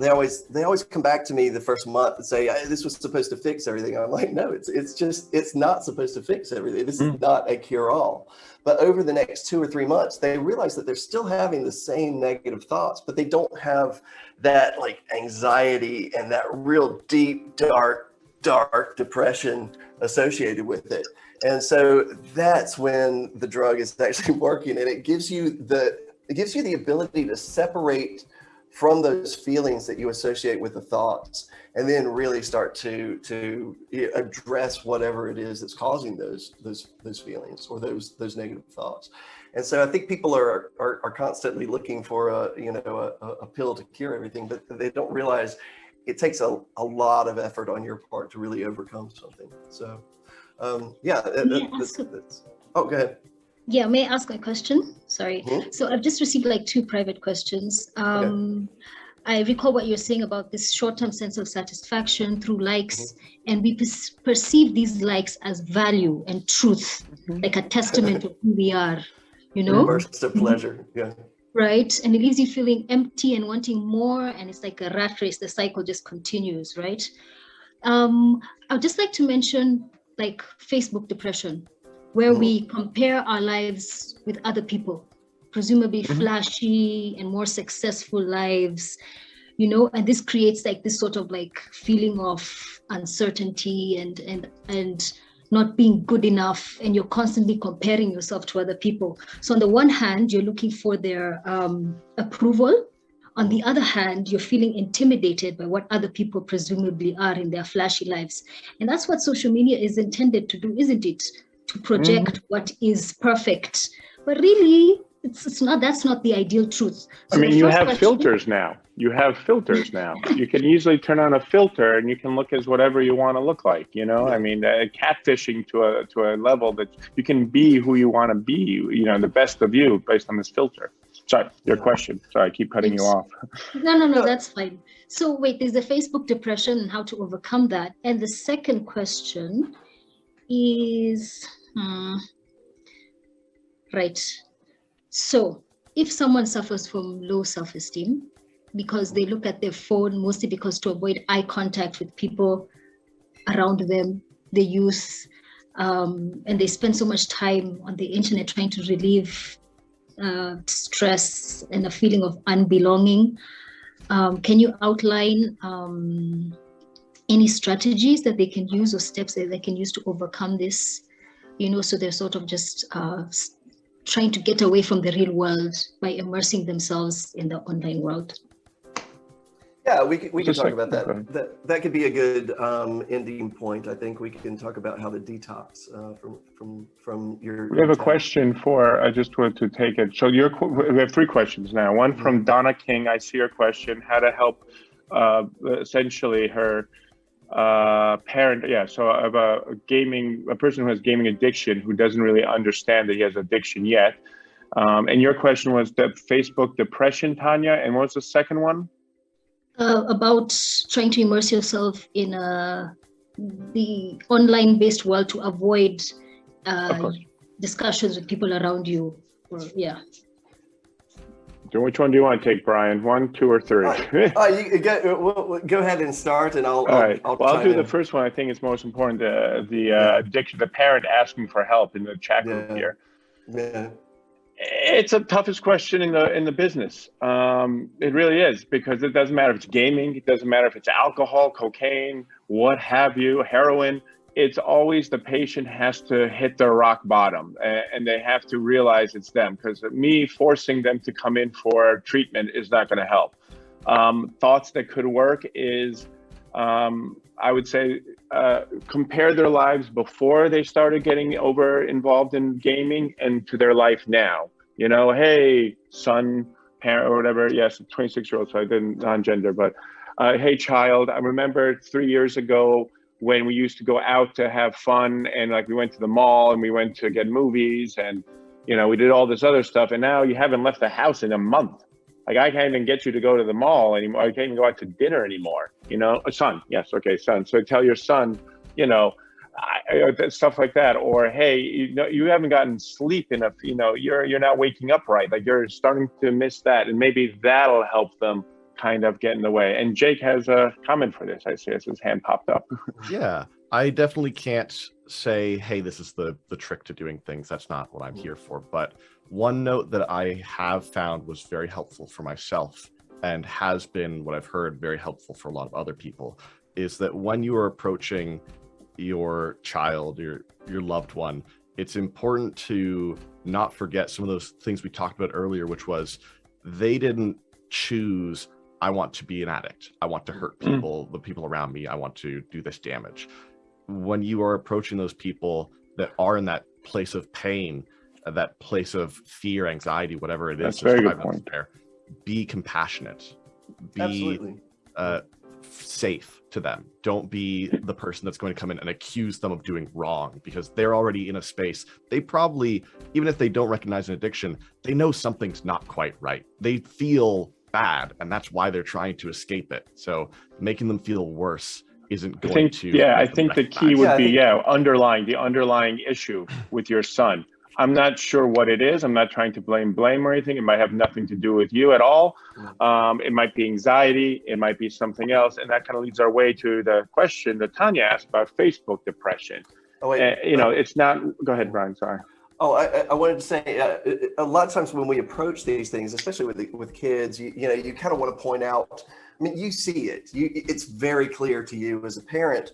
they always come back to me the first month and say, "This was supposed to fix everything." I'm like, "No, it's not supposed to fix everything. This is not a cure-all." But over the next 2 or 3 months, they realize that they're still having the same negative thoughts, but they don't have that anxiety and that real deep, dark depression associated with it. And so that's when the drug is actually working, and it gives you the ability to separate from those feelings that you associate with the thoughts, and then really start to address whatever it is that's causing those feelings or those negative thoughts. And so I think people are constantly looking for a pill to cure everything, but they don't realize it takes a lot of effort on your part to really overcome something. So, go ahead. Yeah, may I ask a question? Sorry. Mhm. So I've just received like 2 private questions. I recall what you're saying about this short-term sense of satisfaction through likes, and we perceive these likes as value and truth, like a testament of who we are, you know? Bursts of pleasure. Yeah. Right? And it leaves you feeling empty and wanting more, and it's like a rat race. The cycle just continues, right? I'd just like to mention like Facebook depression, where we compare our lives with other people, presumably flashy and more successful lives, you know, and this creates like this sort of like feeling of uncertainty and not being good enough, and you're constantly comparing yourself to other people. So on the one hand, you're looking for their approval. On the other hand, you're feeling intimidated by what other people presumably are in their flashy lives. And that's what social media is intended to do, isn't it? To project what is perfect. But really, it's not. That's not the ideal truth. So I mean, you have filters now. You have filters now. You can easily turn on a filter and you can look as whatever you want to look like, you know? I mean, catfishing to a level that you can be who you want to be, you know, the best of you based on this filter. Sorry, your question. Sorry, I keep cutting you off. No, that's fine. So wait, there's the Facebook depression and how to overcome that. And the second question is, right. So if someone suffers from low self-esteem because they look at their phone, mostly because to avoid eye contact with people around them, they use, and they spend so much time on the internet trying to relieve stress and a feeling of unbelonging. Can you outline any strategies that they can use or steps that they can use to overcome this? You know, so they're sort of just trying to get away from the real world by immersing themselves in the online world. Yeah, we can talk about that. That could be a good ending point. I think we can talk about how to detox from your. We have a question for. I just wanted to take it. So we have 3 questions now. One from Donna King. I see your question. How to help essentially her parent. Yeah. So of a person who has gaming addiction who doesn't really understand that he has addiction yet. And your question was the Facebook depression, Tanya. And what was the second one? About trying to immerse yourself in the online-based world to avoid discussions with people around you. Which one do you want to take, Brian? 1, 2, or 3? Go ahead and start, and I'll. All right. I'll do the first one. I think it's most important. The addiction, the parent asking for help in the chat group here. Yeah. It's the toughest question in the business. It really is, because it doesn't matter if it's gaming, it doesn't matter if it's alcohol, cocaine, what have you, heroin. It's always the patient has to hit their rock bottom, and they have to realize it's them, because me forcing them to come in for treatment is not going to help. Thoughts that could work is, I would say, compare their lives before they started getting over involved in gaming and to their life now. You know, hey, son, parent, or whatever. Yes, 26-year-old, so I didn't non-gender, but hey, child, I remember 3 years ago when we used to go out to have fun, and like we went to the mall and we went to get movies, and you know, we did all this other stuff, and now you haven't left the house in a month. Like, I can't even get you to go to the mall anymore. I can't even go out to dinner anymore. You know, a son. Yes. Okay. Son. So tell your son, you know, stuff like that. Or, hey, you know, you haven't gotten sleep enough. You know, you're not waking up right. Like, you're starting to miss that. And maybe that'll help them kind of get in the way. And Jake has a comment for this. I see his hand popped up. Yeah, I definitely can't say, hey, this is the trick to doing things. That's not what I'm here for. But one note that I have found was very helpful for myself, and has been, what I've heard, very helpful for a lot of other people, is that when you are approaching your child, your loved one, it's important to not forget some of those things we talked about earlier, which was they didn't choose, I want to be an addict, I want to hurt people, the people around me, I want to do this damage. When you are approaching those people that are in that place of pain, that place of fear, anxiety, whatever it is, that's very good point. Be compassionate. Absolutely. safe to them. Don't be the person that's going to come in and accuse them of doing wrong, because they're already in a space. They probably, even if they don't recognize an addiction, they know something's not quite right. They feel bad, and that's why they're trying to escape it. So making them feel worse isn't going to. I think the key would be, the underlying issue with your son. I'm not sure what it is. I'm not trying to blame or anything. It might have nothing to do with you at all. It might be anxiety. It might be something else. And that kind of leads our way to the question that Tanya asked about Facebook depression. Oh, wait, it's not, go ahead, Brian, sorry. Oh, I wanted to say, a lot of times when we approach these things, especially with kids, you kind of want to point out, I mean, you see it. It's very clear to you as a parent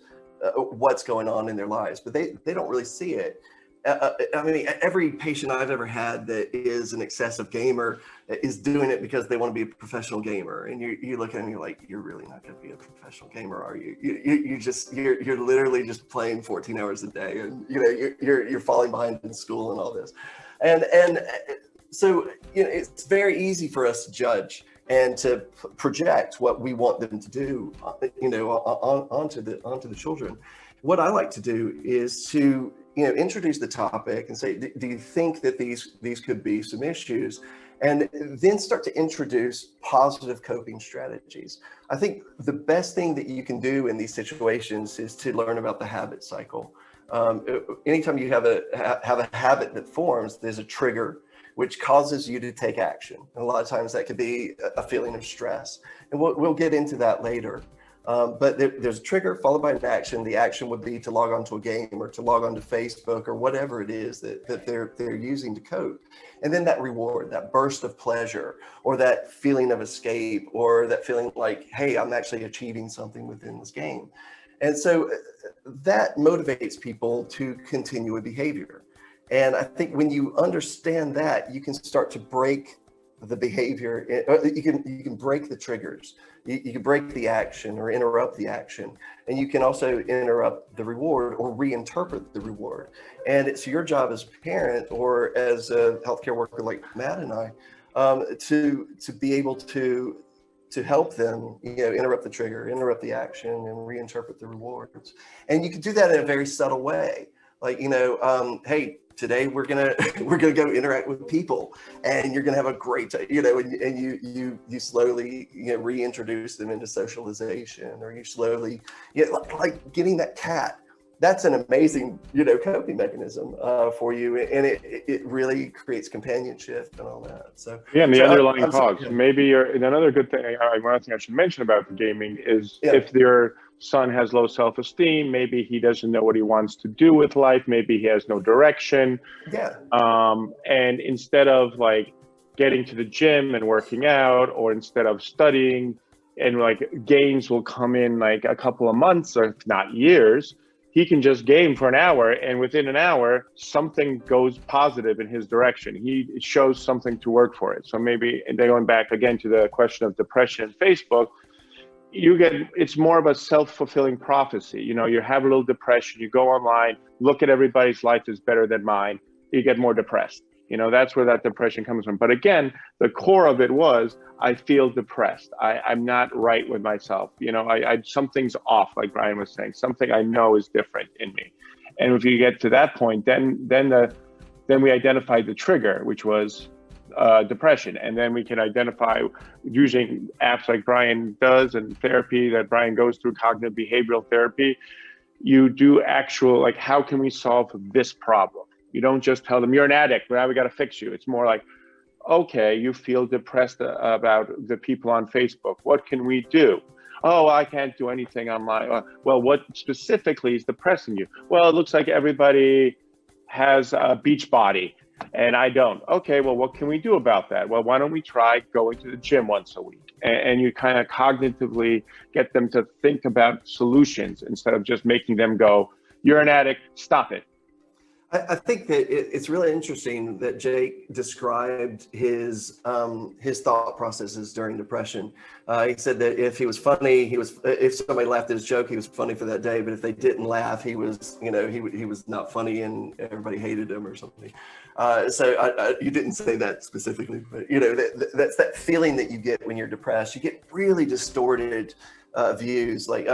what's going on in their lives, but they don't really see it. I mean, every patient I've ever had that is an excessive gamer is doing it because they want to be a professional gamer. And you look at them and you're like, you're really not going to be a professional gamer, are you? You're literally just playing 14 hours a day, and you're falling behind in school and all this. And so it's very easy for us to judge and to project what we want them to do, onto the children. What I like to do is to introduce the topic and say, do you think that these could be some issues? And then start to introduce positive coping strategies. I think the best thing that you can do in these situations is to learn about the habit cycle. Anytime you have a habit that forms, there's a trigger which causes you to take action. And a lot of times that could be a feeling of stress. And we'll get into that later. But there's a trigger followed by an action. The action would be to log on to a game or to log on to Facebook or whatever it is that they're using to cope. And then that reward, that burst of pleasure, or that feeling of escape, or that feeling like, hey, I'm actually achieving something within this game. And so that motivates people to continue a behavior. And I think when you understand that, you can start to break the behavior. You can break the triggers. You can break the action or interrupt the action, and you can also interrupt the reward or reinterpret the reward. And it's your job as a parent or as a healthcare worker like Matt and I to be able to help them, interrupt the trigger, interrupt the action, and reinterpret the rewards. And you can do that in a very subtle way, like hey, today we're gonna go interact with people, and you're gonna have a great time, and you slowly reintroduce them into socialization, or you slowly like getting that cat. That's an amazing coping mechanism for you, and it really creates companionship and all that. So and the underlying cause. Maybe another good thing. One other thing I should mention about the gaming is if your son has low self-esteem, maybe he doesn't know what he wants to do with life, maybe he has no direction. And instead of like getting to the gym and working out, or instead of studying, and like games will come in like a couple of months or if not years, he can just game for an hour, and within an hour something goes positive in his direction. He shows something to work for it. So maybe, and going back again to the question of depression and Facebook, it's more of a self-fulfilling prophecy. You have a little depression, you go online, look at everybody's life is better than mine, you get more depressed. That's where that depression comes from. But again, the core of it was, I feel depressed. I'm not right with myself. Something's off, like Brian was saying, something I know is different in me. And if you get to that point, then we identified the trigger, which was depression. And then we can identify, using apps like Brian does and therapy that Brian goes through, cognitive behavioral therapy, you do actual, like, how can we solve this problem? You don't just tell them you're an addict, now we got to fix you. It's more like, okay, you feel depressed about the people on Facebook. What can we do? Oh, I can't do anything online. Well, what specifically is depressing you? Well, it looks like everybody has a beach body and I don't. Okay, well, what can we do about that? Well, why don't we try going to the gym once a week? And you kind of cognitively get them to think about solutions instead of just making them go, you're an addict, stop it. I think that it's really interesting that Jake described his thought processes during depression. He said that if he was funny, if somebody laughed at his joke, he was funny for that day. But if they didn't laugh, he was not funny, and everybody hated him or something. So you didn't say that specifically, but that's that feeling that you get when you're depressed. You get really distorted views. Like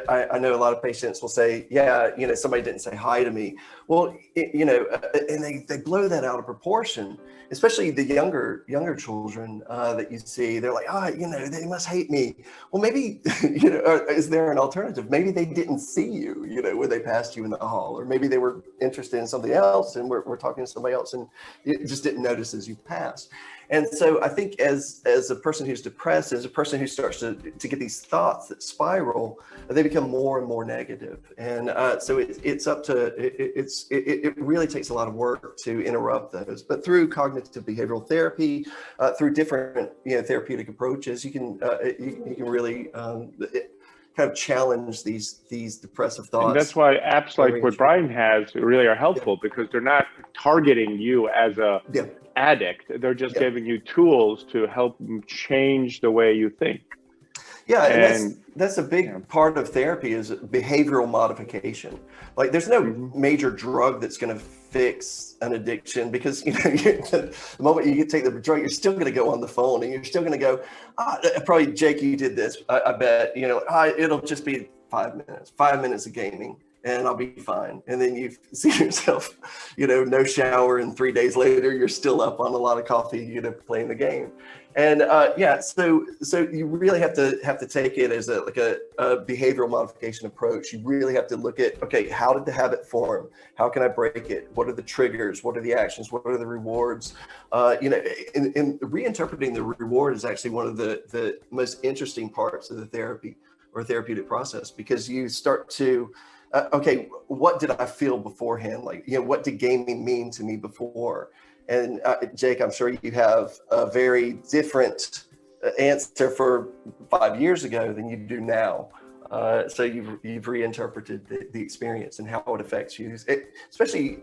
I know a lot of patients will say, yeah, somebody didn't say hi to me. Well, and they blow that out of proportion, especially the younger children that you see. They're like, they must hate me. Well, maybe, is there an alternative? Maybe they didn't see you, when they passed you in the hall, or maybe they were interested in something else and we're talking to somebody else and you just didn't notice as you passed. And so I think as a person who's depressed, as a person who starts to get these thoughts that spiral, they become more and more negative. And so it's up to, it really takes a lot of work to interrupt those. But through cognitive behavioral therapy, through different therapeutic approaches, you can really kind of challenge these depressive thoughts. And that's why apps like what Brian has really are helpful, because they're not targeting you as a addict. They're just giving you tools to help change the way you think. Yeah, and that's a big part of therapy is behavioral modification. Like there's no major drug that's going to fix an addiction, because the moment you take the drug, you're still going to go on the phone and you're still going to go, probably Jake, you did this. I bet, it'll just be 5 minutes of gaming and I'll be fine. And then you see yourself, no shower, and 3 days later, you're still up on a lot of coffee, playing the game. And so you really have to take it as a behavioral modification approach. You really have to look at, okay, how did the habit form? How can I break it? What are the triggers? What are the actions? What are the rewards? And reinterpreting the reward is actually one of the most interesting parts of the therapy or therapeutic process, because you start to, okay, what did I feel beforehand? Like, what did gaming mean to me before? And Jake, I'm sure you have a very different answer for 5 years ago than you do now. So you've reinterpreted the experience and how it affects you, especially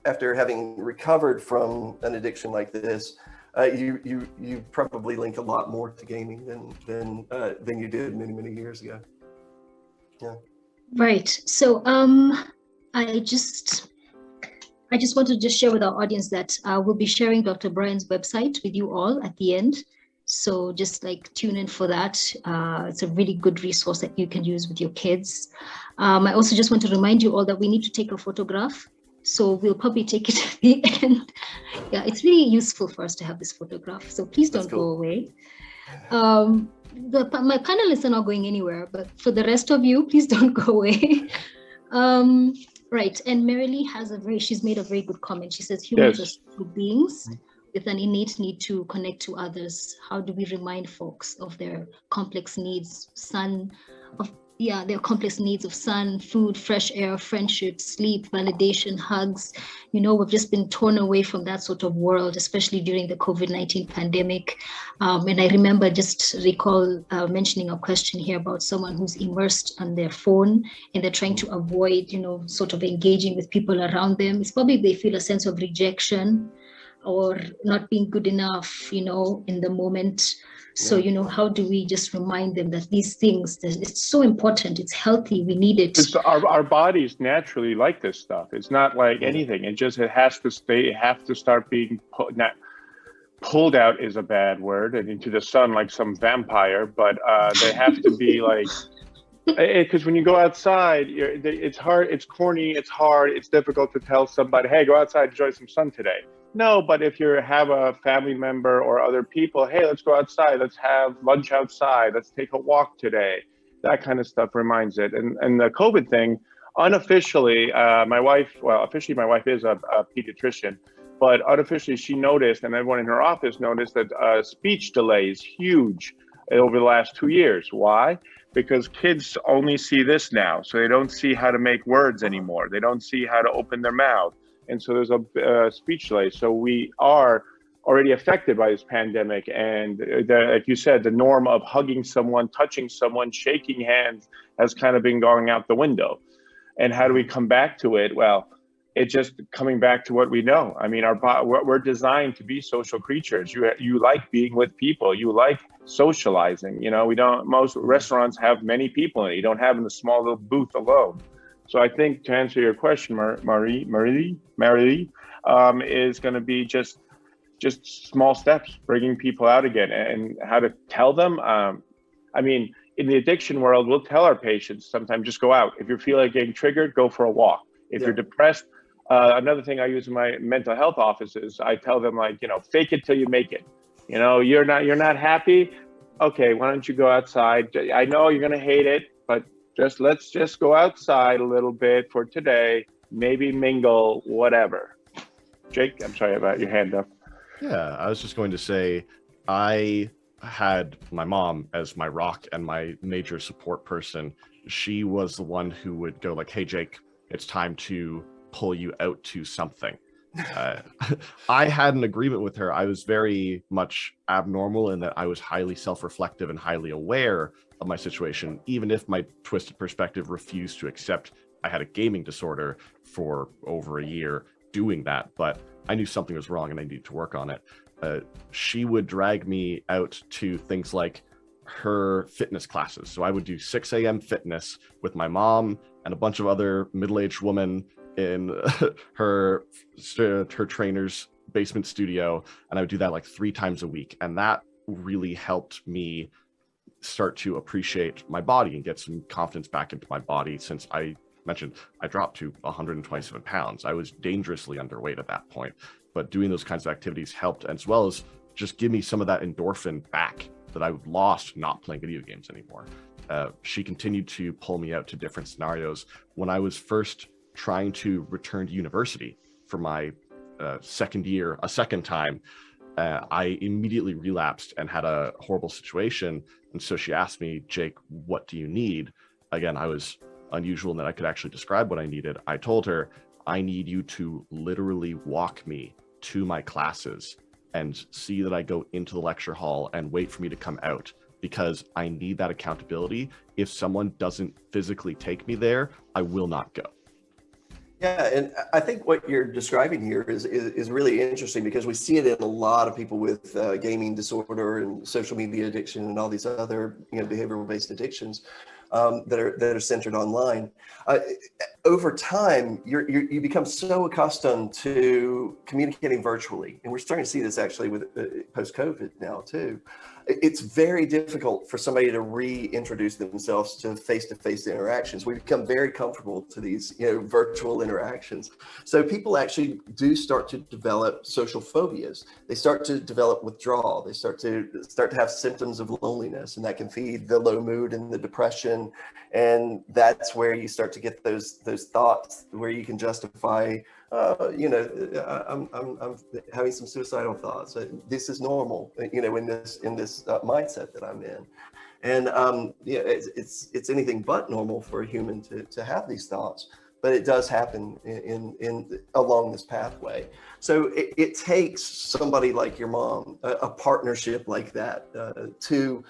after having recovered from an addiction like this. You probably link a lot more to gaming than you did many years ago. Yeah. Right. So I just want to share with our audience that we'll be sharing Dr. Brian's website with you all at the end. So just tune in for that. It's a really good resource that you can use with your kids. I also just want to remind you all that we need to take a photograph. So we'll probably take it at the end. Yeah, it's really useful for us to have this photograph. So please don't go away. My panelists are not going anywhere, but for the rest of you, please don't go away. Right, and Marilee she's made a very good comment. She says humans are social beings with an innate need to connect to others. How do we remind folks of their complex needs, their complex needs of sun, food, fresh air, friendship, sleep, validation, hugs. We've just been torn away from that sort of world, especially during the COVID-19 pandemic. And I remember recall mentioning a question here about someone who's immersed on their phone and they're trying to avoid, sort of engaging with people around them. It's probably they feel a sense of rejection or not being good enough, in the moment. So, how do we just remind them that these things, it's so important, it's healthy, we need it. Our bodies naturally like this stuff. It's not like anything. It has to stay, it has to start being pulled out is a bad word, and into the sun like some vampire, but they have to be because when you go outside, it's hard, it's corny, it's hard, it's difficult to tell somebody, hey, go outside, enjoy some sun today. No, but if you have a family member or other people, hey, let's go outside, let's have lunch outside, let's take a walk today. That kind of stuff reminds it. And the COVID thing, unofficially, my wife is a pediatrician, but unofficially she noticed, and everyone in her office noticed, that speech delay is huge over the last 2 years. Why? Because kids only see this now. So they don't see how to make words anymore. They don't see how to open their mouth. And so there's a speech delay. So we are already affected by this pandemic. And like you said, the norm of hugging someone, touching someone, shaking hands has kind of been going out the window. And how do we come back to it? Well, it's just coming back to what we know. I mean, we're designed to be social creatures. You like being with people. You like socializing. Most restaurants have many people in it. You don't have in the small little booth alone. So I think to answer your question, Marilee, is going to be just small steps, bringing people out again, and how to tell them. in the addiction world, we'll tell our patients sometimes just go out. If you feel like getting triggered, go for a walk. If you're depressed, another thing I use in my mental health offices, I tell them, like, fake it till you make it. You're not happy. Okay, why don't you go outside? I know you're gonna hate it, but let's just go outside a little bit for today. Maybe mingle, whatever. Jake, I'm sorry about your hand up. Yeah, I was just going to say, I had my mom as my rock and my major support person. She was the one who would go like, hey, Jake, it's time to pull you out to something. I had an agreement with her. I was very much abnormal in that I was highly self-reflective and highly aware of my situation, even if my twisted perspective refused to accept I had a gaming disorder for over a year doing that. But I knew something was wrong and I needed to work on it. She would drag me out to things like her fitness classes. So I would do 6 a.m. fitness with my mom and a bunch of other middle-aged women in her trainer's basement studio. And I would do that like 3 times a week. And that really helped me start to appreciate my body and get some confidence back into my body. Since I mentioned I dropped to 127 pounds. I was dangerously underweight at that point. But doing those kinds of activities helped, as well as just give me some of that endorphin back that I lost not playing video games anymore. She continued to pull me out to different scenarios. When I was first trying to return to university for my second year, a second time, I immediately relapsed and had a horrible situation. And so she asked me, Jake, what do you need? Again, I was unusual in that I could actually describe what I needed. I told her, I need you to literally walk me to my classes and see that I go into the lecture hall and wait for me to come out, because I need that accountability. If someone doesn't physically take me there, I will not go. Yeah, and I think what you're describing here is really interesting, because we see it in a lot of people with gaming disorder and social media addiction and all these other behavioral-based addictions that are centered online. Over time, you become so accustomed to communicating virtually, and we're starting to see this actually with post-COVID now too. It's very difficult for somebody to reintroduce themselves to face-to-face interactions. We become very comfortable to these virtual interactions. So people actually do start to develop social phobias. They start to develop withdrawal. They start to have symptoms of loneliness, and that can feed the low mood and the depression. And that's where you start to get those thoughts where you can justify, I'm having some suicidal thoughts. This is normal, in this mindset that I'm in. And it's anything but normal for a human to have these thoughts, but it does happen in along this pathway. So it takes somebody like your mom, a partnership like that, to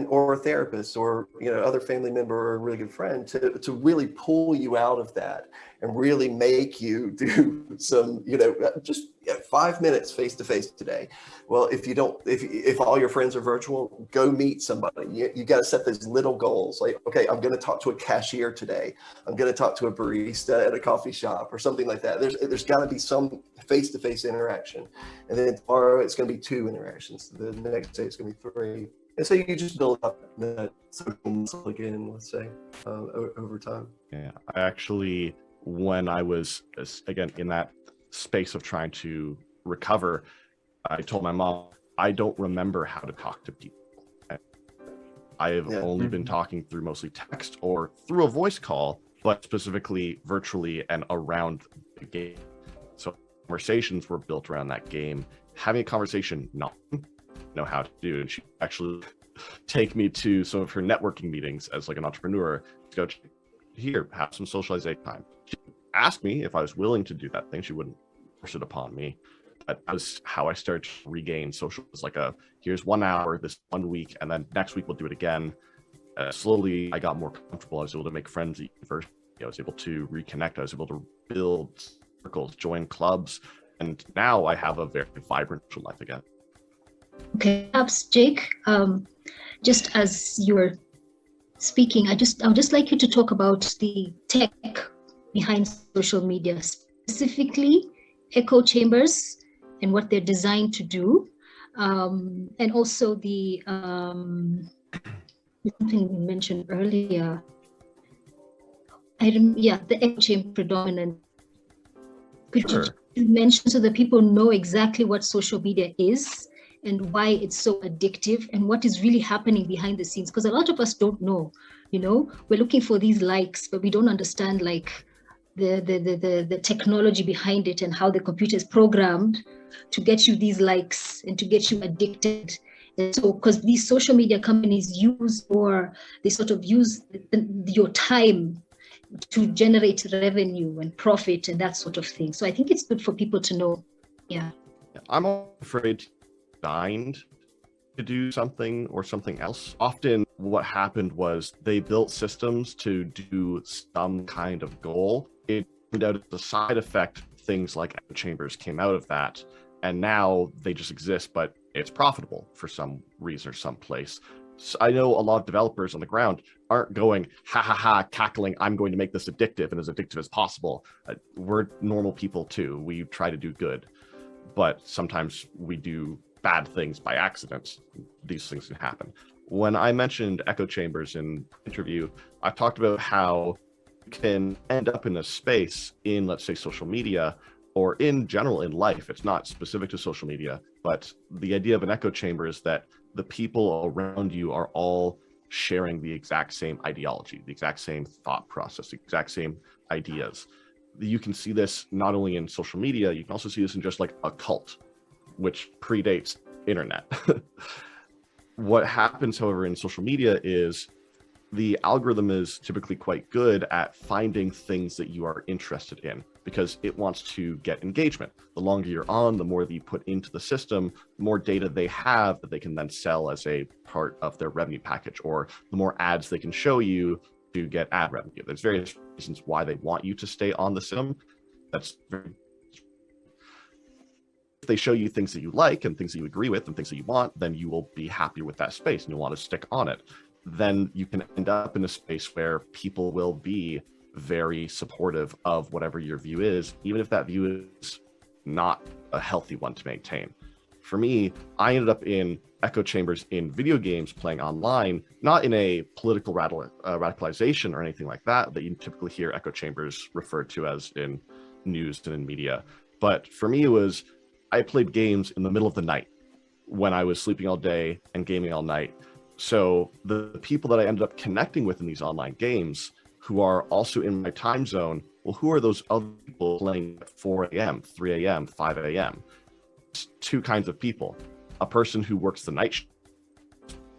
or a therapist or other family member or a really good friend to really pull you out of that and really make you do some just 5 minutes face to face today. Well, if all your friends are virtual, go meet somebody. You got to set those little goals, like, okay, I'm going to talk to a cashier today, I'm going to talk to a barista at a coffee shop or something like that. There's got to be some face to face interaction, and then tomorrow it's going to be 2 interactions, the next day it's going to be 3. And so you just build up that social muscle again, let's say, over time. Yeah, I actually, when I was, again, in that space of trying to recover, I told my mom, I don't remember how to talk to people. I have only been talking through mostly text or through a voice call, but specifically virtually and around the game. So conversations were built around that game. Having a conversation, not know how to do, and she actually take me to some of her networking meetings as like an entrepreneur to go, here, have some socialization time. She asked me if I was willing to do that thing. She wouldn't force it upon me, but that was how I started to regain social. It was like here's 1 hour this 1 week, and then next week we'll do it again. Slowly I got more comfortable. I was able to make friends at university. I was able to reconnect. I was able to build circles, join clubs, and now I have a very vibrant social life again. Okay, perhaps Jake, just as you were speaking, I would just like you to talk about the tech behind social media, specifically echo chambers and what they're designed to do, and also the something we mentioned earlier. The echo chamber predominant. Could Sure. you mention so that people know exactly what social media is and why it's so addictive and what is really happening behind the scenes? Because a lot of us don't know, we're looking for these likes, but we don't understand like the technology behind it and how the computer is programmed to get you these likes and to get you addicted. And so, because these social media companies use your time to generate revenue and profit and that sort of thing. So I think it's good for people to know. Yeah. I'm afraid designed to do something or something else. Often what happened was they built systems to do some kind of goal. It turned out the side effect, things like echo chambers came out of that. And now they just exist, but it's profitable for some reason or some place. So I know a lot of developers on the ground aren't going, ha ha ha, cackling, I'm going to make this addictive and as addictive as possible. We're normal people too. We try to do good, but sometimes we do bad things by accident. These things can happen. When I mentioned echo chambers in interview, I talked about how you can end up in a space in, let's say, social media or in general in life. It's not specific to social media, but the idea of an echo chamber is that the people around you are all sharing the exact same ideology, the exact same thought process, the exact same ideas. You can see this not only in social media, you can also see this in just like a cult, which predates internet. What happens, however, in social media is the algorithm is typically quite good at finding things that you are interested in because it wants to get engagement. The longer you're on, the more that you put into the system, the more data they have that they can then sell as a part of their revenue package, or the more ads they can show you to get ad revenue. There's various reasons why they want you to stay on the system. If they show you things that you like and things that you agree with and things that you want, then you will be happier with that space and you'll want to stick on it. Then you can end up in a space where people will be very supportive of whatever your view is, even if that view is not a healthy one to maintain. For me, I ended up in echo chambers in video games playing online, not in a political radicalization or anything like that you typically hear echo chambers referred to as in news and in media. But for me, it was, I played games in the middle of the night when I was sleeping all day and gaming all night. So the people that I ended up connecting with in these online games who are also in my time zone, well, who are those other people playing at 4 a.m., 3 a.m., 5 a.m.? It's two kinds of people. A person who works the night shift,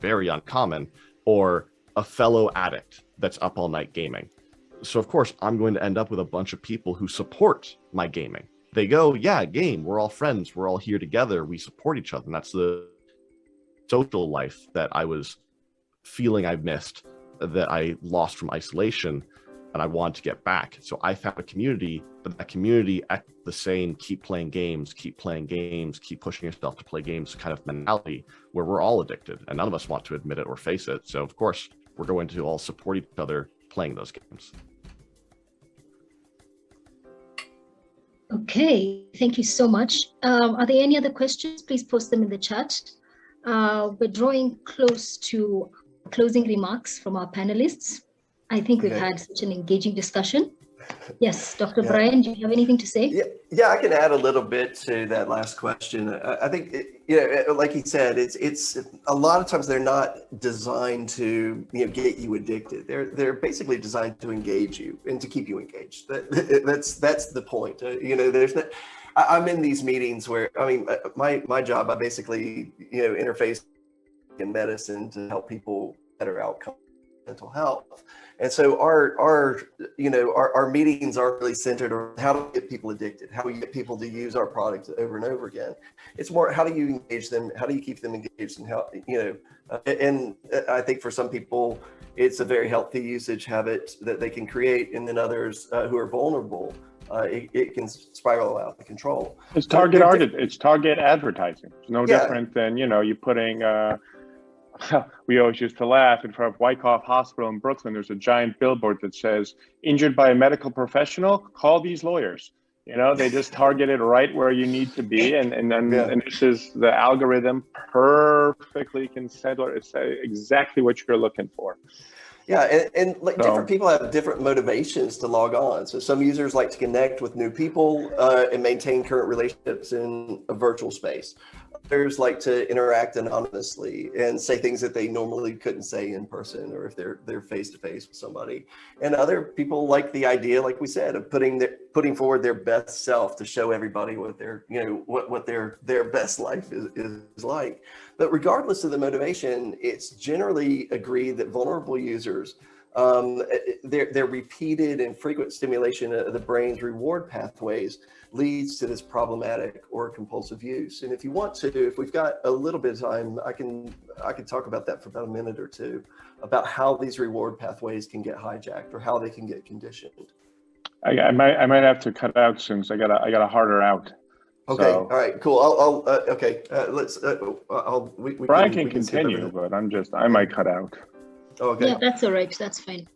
very uncommon, or a fellow addict that's up all night gaming. So of course, I'm going to end up with a bunch of people who support my gaming. They go, yeah, game, we're all friends, we're all here together, we support each other. And that's the social life that I was feeling I missed, that I lost from isolation, and I wanted to get back. So I found a community, but that community at the same keep playing games, keep pushing yourself to play games kind of mentality where we're all addicted and none of us want to admit it or face it. So of course, we're going to all support each other playing those games. Okay, thank you so much. Are there any other questions? Please post them in the chat. We're drawing close to closing remarks from our panelists. I think we've had such an engaging discussion. Yes, Dr. Brian, do you have anything to say? Yeah, I can add a little bit to that last question. I think, like he said, it's a lot of times they're not designed to get you addicted. They're basically designed to engage you and to keep you engaged. That's the point. There's not. I'm in these meetings where my job, I basically interface in medicine to help people better outcomes, mental health. And so our meetings are really centered on how to get people addicted, how we get people to use our products over and over again. It's more, how do you engage them? How do you keep them engaged? And how, and I think for some people, it's a very healthy usage habit that they can create. And then others who are vulnerable, it can spiral out of control. It's target advertising. It's no different than, you putting, we always used to laugh in front of Wyckoff Hospital in Brooklyn. There's a giant billboard that says, injured by a medical professional, call these lawyers. You know, they just target it right where you need to be, and then Yeah. and this is the algorithm perfectly can settle it, say exactly what you're looking for. Yeah, and like So- different people have different motivations to log on. So some users like to connect with new people and maintain current relationships in a virtual space. Others like to interact anonymously and say things that they normally couldn't say in person, or if they're face to face with somebody. And other people like the idea, like we said, of putting forward their best self to show everybody what their what their best life is like. But regardless of the motivation, it's generally agreed that vulnerable users, their repeated and frequent stimulation of the brain's reward pathways leads to this problematic or compulsive use. And if you want to, if we've got a little bit of time, I can talk about that for about a minute or two, about how these reward pathways can get hijacked or how they can get conditioned. I might have to cut out soon, so I gotta harder out. Okay. So, All right. Cool. Let's. We Brian can we skip over continue, that. but I might cut out. Okay. Yeah, that's all right. That's fine.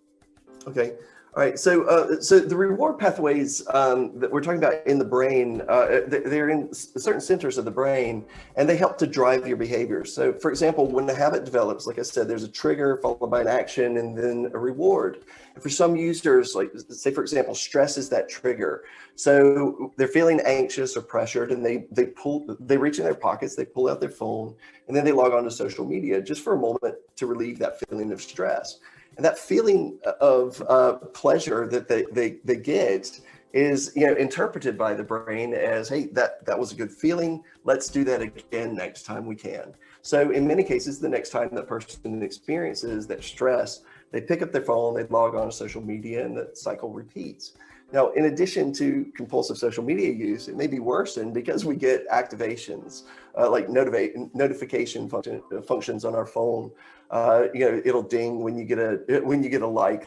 Okay. All right. So the reward pathways that we're talking about in the brain, they're in certain centers of the brain, and they help to drive your behavior. So, for example, when a habit develops, like I said, there's a trigger followed by an action and then a reward. And for some users, like say, for example, stress is that trigger. So they're feeling anxious or pressured, and they reach in their pockets, they pull out their phone, and then they log on to social media just for a moment to relieve that feeling of stress. And that feeling of pleasure that they get is interpreted by the brain as, hey, that was a good feeling. Let's do that again next time we can. So in many cases, the next time that person experiences that stress, they pick up their phone, they log on to social media, and the cycle repeats. Now, in addition to compulsive social media use, it may be worsened because we get activations like notification functions on our phone. It'll ding when you get a like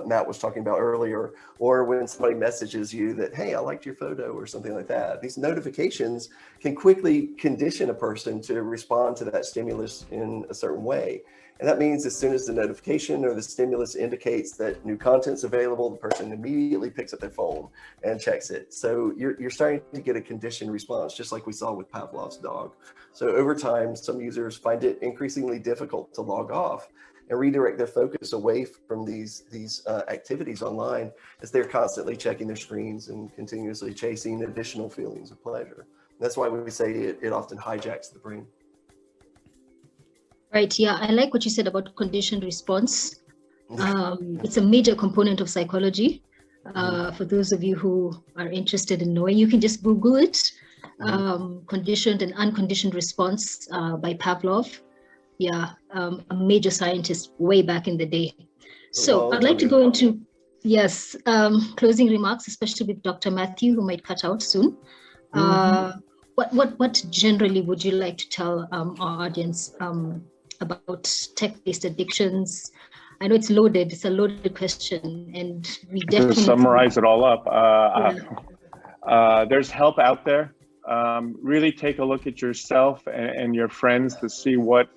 Matt was talking about earlier, or when somebody messages you that, hey, I liked your photo or something like that. These notifications can quickly condition a person to respond to that stimulus in a certain way. And that means as soon as the notification or the stimulus indicates that new content's available, the person immediately picks up their phone and checks it. So you're starting to get a conditioned response, just like we saw with Pavlov's dog. So over time, some users find it increasingly difficult to log off and redirect their focus away from these activities online, as they're constantly checking their screens and continuously chasing additional feelings of pleasure. And that's why we say it often hijacks the brain. Right. Yeah, I like what you said about conditioned response. It's a major component of psychology. For those of you who are interested in knowing, you can just Google it. Conditioned and unconditioned response by Pavlov. Yeah, a major scientist way back in the day. So I'd like to go into, closing remarks, especially with Dr. Matthew, who might cut out soon. What generally would you like to tell our audience about tech-based addictions? I know it's loaded. It's a loaded question, and we definitely to summarize it all up. There's help out there. Really take a look at yourself and your friends to see what,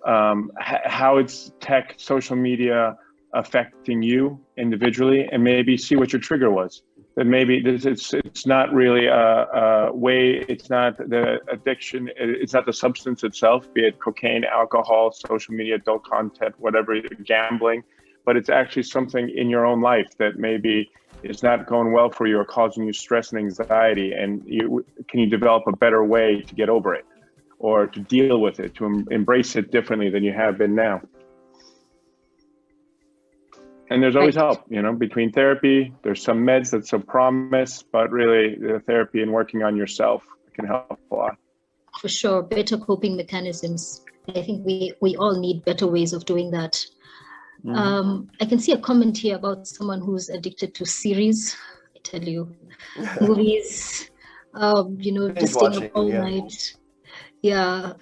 how it's tech, social media affecting you individually, and maybe see what your trigger was. That maybe it's not really a way, it's not the addiction, it's not the substance itself, be it cocaine, alcohol, social media, adult content, whatever, gambling, but it's actually something in your own life that maybe is not going well for you or causing you stress and anxiety. And can you develop a better way to get over it or to deal with it, to embrace it differently than you have been now? And there's always help, between therapy. There's some meds that some promise, but really the therapy and working on yourself can help a lot. For sure, better coping mechanisms. I think we all need better ways of doing that. I can see a comment here about someone who's addicted to series. I tell you, movies, just staying up all night. Yeah,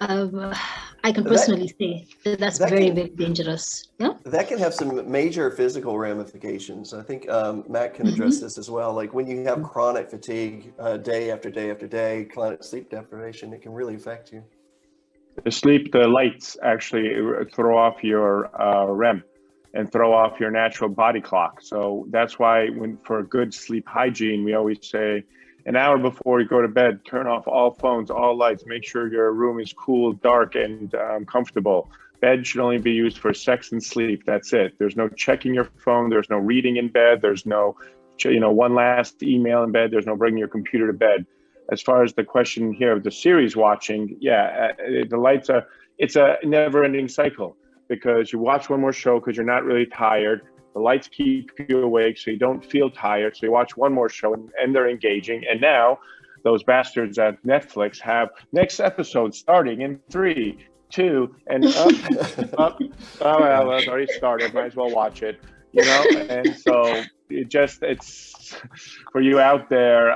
I can personally say that's very, very dangerous. Yeah, that can have some major physical ramifications. I think Matt can address this as well. Like when you have chronic fatigue, day after day after day, chronic sleep deprivation, it can really affect you. The lights actually throw off your REM and throw off your natural body clock. So that's why for good sleep hygiene, we always say An hour before you go to bed, turn off all phones, all lights. Make sure your room is cool, dark, and comfortable. Bed should only be used for sex and sleep. That's it. There's no checking your phone. There's no reading in bed. There's no, one last email in bed. There's no bringing your computer to bed. As far as the question here of the series watching, the lights are, it's a never-ending cycle, because you watch one more show because you're not really tired. The lights keep you awake so you don't feel tired. So you watch one more show and they're engaging. And now those bastards at Netflix have next episode starting in 3, 2, and up. Oh, well, it's already started. Might as well watch it, And so it's for you out there.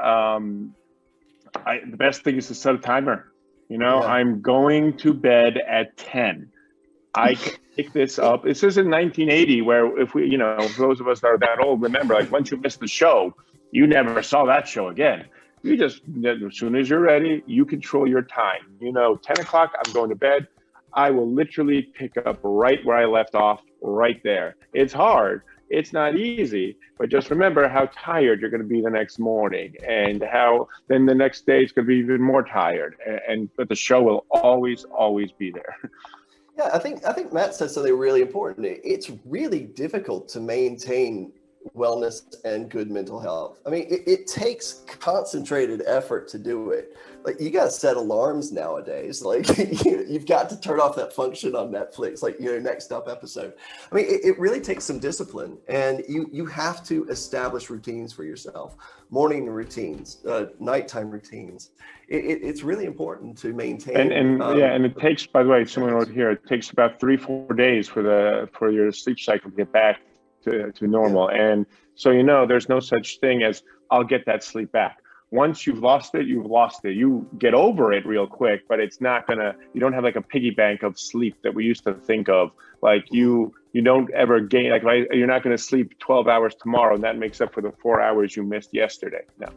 The best thing is to set a timer. I'm going to bed at 10. I can pick this up. This is in 1980, where if we, those of us that are that old, remember, like once you miss the show, you never saw that show again. You just, as soon as you're ready, you control your time. 10 o'clock, I'm going to bed. I will literally pick up right where I left off, right there. It's hard. It's not easy, but just remember how tired you're going to be the next morning, and how then the next day it's going to be even more tired. But the show will always be there. Yeah, I think Matt said something really important. It's really difficult to maintain wellness and good mental health. I mean, it takes concentrated effort to do it. Like, you got to set alarms nowadays. Like, you've got to turn off that function on Netflix, like, next up episode. I mean, it really takes some discipline, and you have to establish routines for yourself, morning routines, nighttime routines. It's really important to maintain. And it takes, by the way, someone wrote here, it takes about 3-4 days for your sleep cycle to get back to normal. Yeah. And so, there's no such thing as I'll get that sleep back. Once you've lost it, you've lost it. You get over it real quick, but it's not you don't have like a piggy bank of sleep that we used to think of. Like you don't ever gain, like you're not going to sleep 12 hours tomorrow and that makes up for the 4 hours you missed yesterday. No.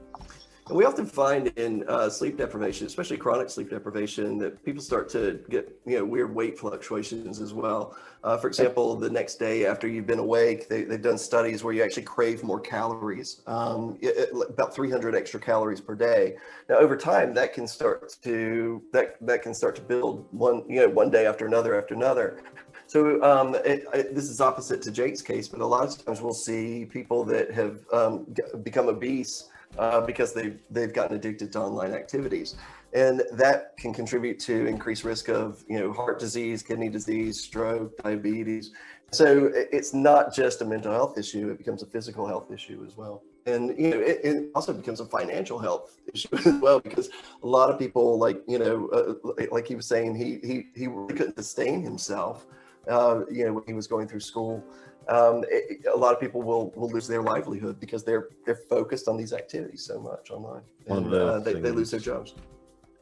We often find in sleep deprivation, especially chronic sleep deprivation, that people start to get weird weight fluctuations as well. For example, the next day after you've been awake, they've done studies where you actually crave more calories, about 300 extra calories per day. Now, over time, that can start to build one day after another. So this is opposite to Jake's case, but a lot of times we'll see people that have become obese because they've gotten addicted to online activities, and that can contribute to increased risk of heart disease, kidney disease, stroke, diabetes. So it's not just a mental health issue; it becomes a physical health issue as well, and it also becomes a financial health issue as well, because a lot of people, like he was saying, he really couldn't sustain himself, when he was going through school. A lot of people will lose their livelihood because they're focused on these activities so much online, and they lose their jobs.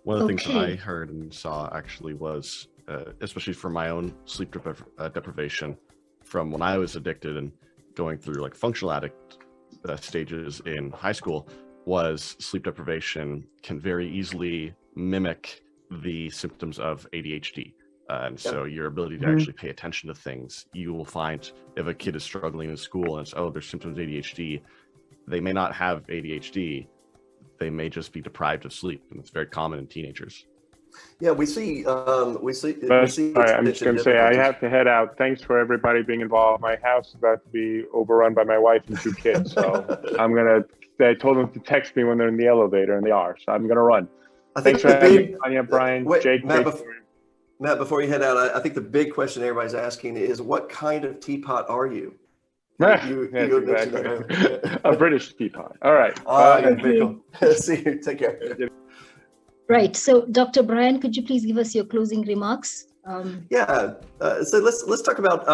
One of the things that I heard and saw actually was, especially for my own sleep deprivation, from when I was addicted and going through like functional addict stages in high school, was sleep deprivation can very easily mimic the symptoms of ADHD. And so your ability to actually pay attention to things, you will find if a kid is struggling in school and it's, there's symptoms of ADHD, they may not have ADHD, they may just be deprived of sleep. And it's very common in teenagers. Yeah, we see. Sorry, I'm just going to say I have to head out. Thanks for everybody being involved. My house is about to be overrun by my wife and 2 kids. So I told them to text me when they're in the elevator, and they are. So I'm going to run. Thanks for having me, Anya, Brian, Jake. Matt, before you head out, I think the big question everybody's asking is, what kind of teapot are you? Exactly. A British teapot. All right. Very cool. See you. Take care. Right. So, Dr. Brian, could you please give us your closing remarks? So let's talk about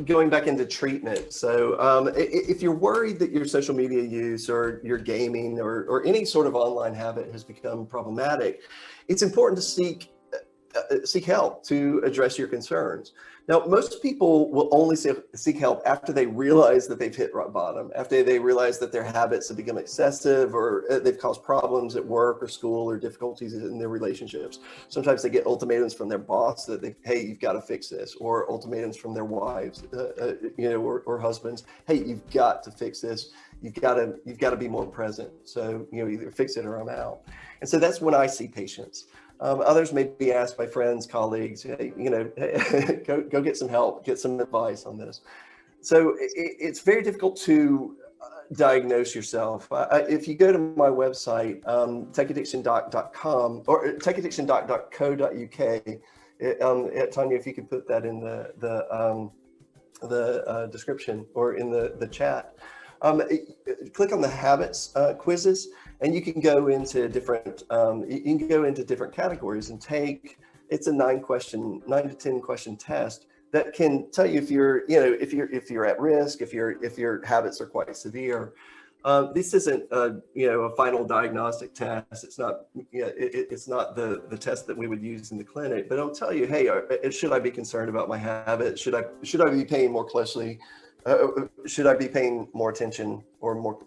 going back into treatment. So if you're worried that your social media use or your gaming or any sort of online habit has become problematic, it's important to seek help to address your concerns. Now, most people will only seek help after they realize that they've hit rock bottom, after they realize that their habits have become excessive, or they've caused problems at work or school, or difficulties in their relationships. Sometimes they get ultimatums from their boss that hey, you've got to fix this, or ultimatums from their wives, or husbands, hey, you've got to fix this. you've got to be more present. So, either fix it or I'm out. And so that's when I see patients. Others may be asked by friends, colleagues, hey, go get some help, get some advice on this. So it's very difficult to diagnose yourself. If you go to my website, takeaddictiondoc.com or takeaddictiondoc.co.uk, Tanya, if you could put that in the description or in the chat. Click on the habits quizzes, and you can go into different categories and take. It's a 9 to 10 question test that can tell you if you're at risk, if your habits are quite severe. This isn't a final diagnostic test. It's not it's not the test that we would use in the clinic, but it'll tell you, hey, should I be concerned about my habits? Should I be paying more closely? Should I be paying more attention or more,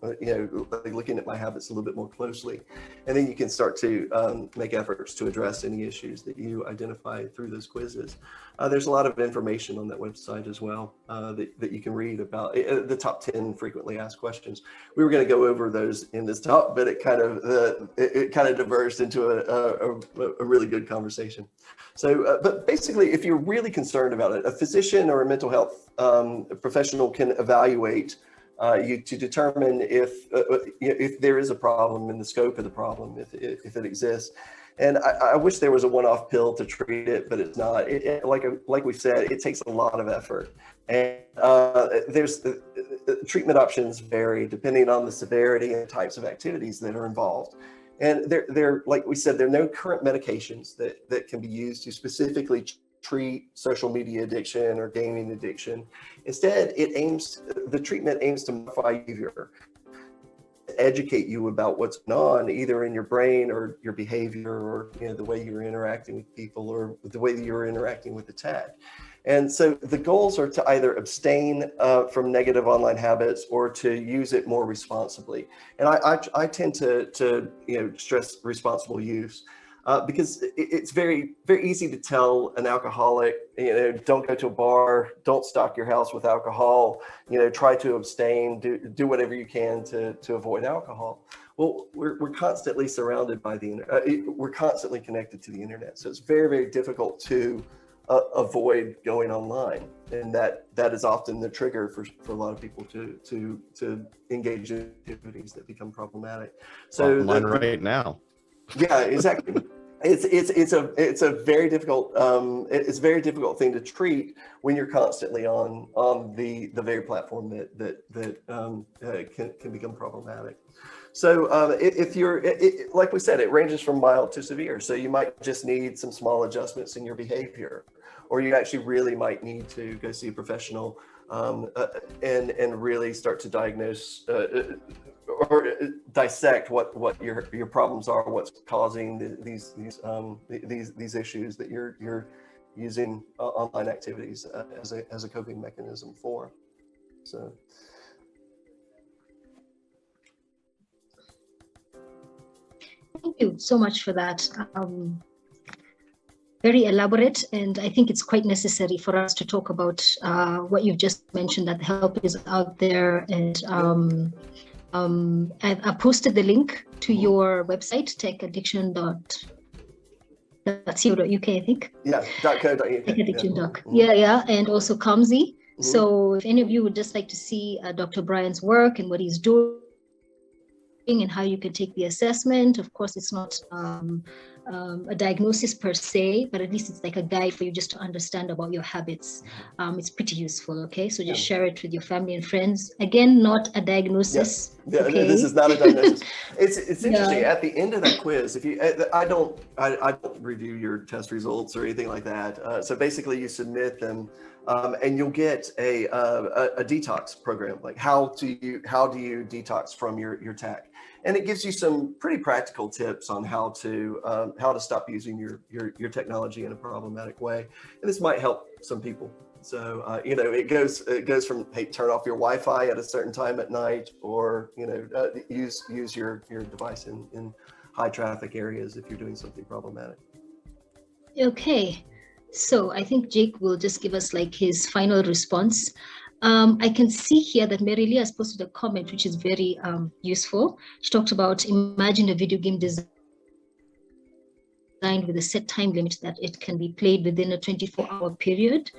looking at my habits a little bit more closely? And then you can start to make efforts to address any issues that you identify through those quizzes. There's a lot of information on that website as well that you can read about the top 10 frequently asked questions. We were going to go over those in this talk, but it kind of diverged into a really good conversation. So, but basically, if you're really concerned about it, a physician or a mental health professional can evaluate you to determine if there is a problem and the scope of the problem, if it exists. And I wish there was a one-off pill to treat it, but it's not. Like we said, it takes a lot of effort, and there's treatment options vary depending on the severity and types of activities that are involved. And there, like we said, there are no current medications that can be used to specifically treat social media addiction or gaming addiction. Instead, the treatment aims to modify behavior, educate you about what's going on, either in your brain or your behavior, or the way you're interacting with people, or the way that you're interacting with the tech. And so the goals are to either abstain from negative online habits or to use it more responsibly. And I tend to stress responsible use because it's very, very easy to tell an alcoholic, don't go to a bar, don't stock your house with alcohol, try to abstain, do whatever you can to avoid alcohol. Well, we're constantly surrounded by the internet. We're constantly connected to the internet. So it's very, very difficult to avoid going online, and that is often the trigger for a lot of people to engage in activities that become problematic. So online right now. Yeah, exactly. It's a very difficult it's a very difficult thing to treat when you're constantly on the very platform that can become problematic. So if you're, like we said, it ranges from mild to severe. So you might just need some small adjustments in your behavior, or you actually really might need to go see a professional and really start to diagnose or dissect what your problems are, what's causing these issues that you're using online activities as a coping mechanism for. So. Thank you so much for that. Very elaborate, and I think it's quite necessary for us to talk about what you've just mentioned, that help is out there. And I posted the link to your website, takeaddiction.co.uk, I think. Yeah, .co.uk. Takeaddiction. Yeah, and also COMSI. So if any of you would just like to see Dr. Brian's work and what he's doing, and how you can take the assessment. Of course, it's not a diagnosis per se, but at least it's like a guide for you just to understand about your habits. It's pretty useful, okay? So just share it with your family and friends. Again, not a diagnosis. Yeah, okay? This is not a diagnosis. It's interesting. At the end of that quiz, if you, I don't review your test results or anything like that. So basically, you submit them. And you'll get a detox program, like how do you detox from your tech, and it gives you some pretty practical tips on how to stop using your technology in a problematic way, and this might help some people. So it goes from, hey, turn off your Wi-Fi at a certain time at night, or use your device in high traffic areas if you're doing something problematic. Okay. So I think Jake will just give us like his final response. I can see here that Mary Lee has posted a comment, which is very useful. She talked about imagine a video game designed with a set time limit that it can be played within a 24-hour period.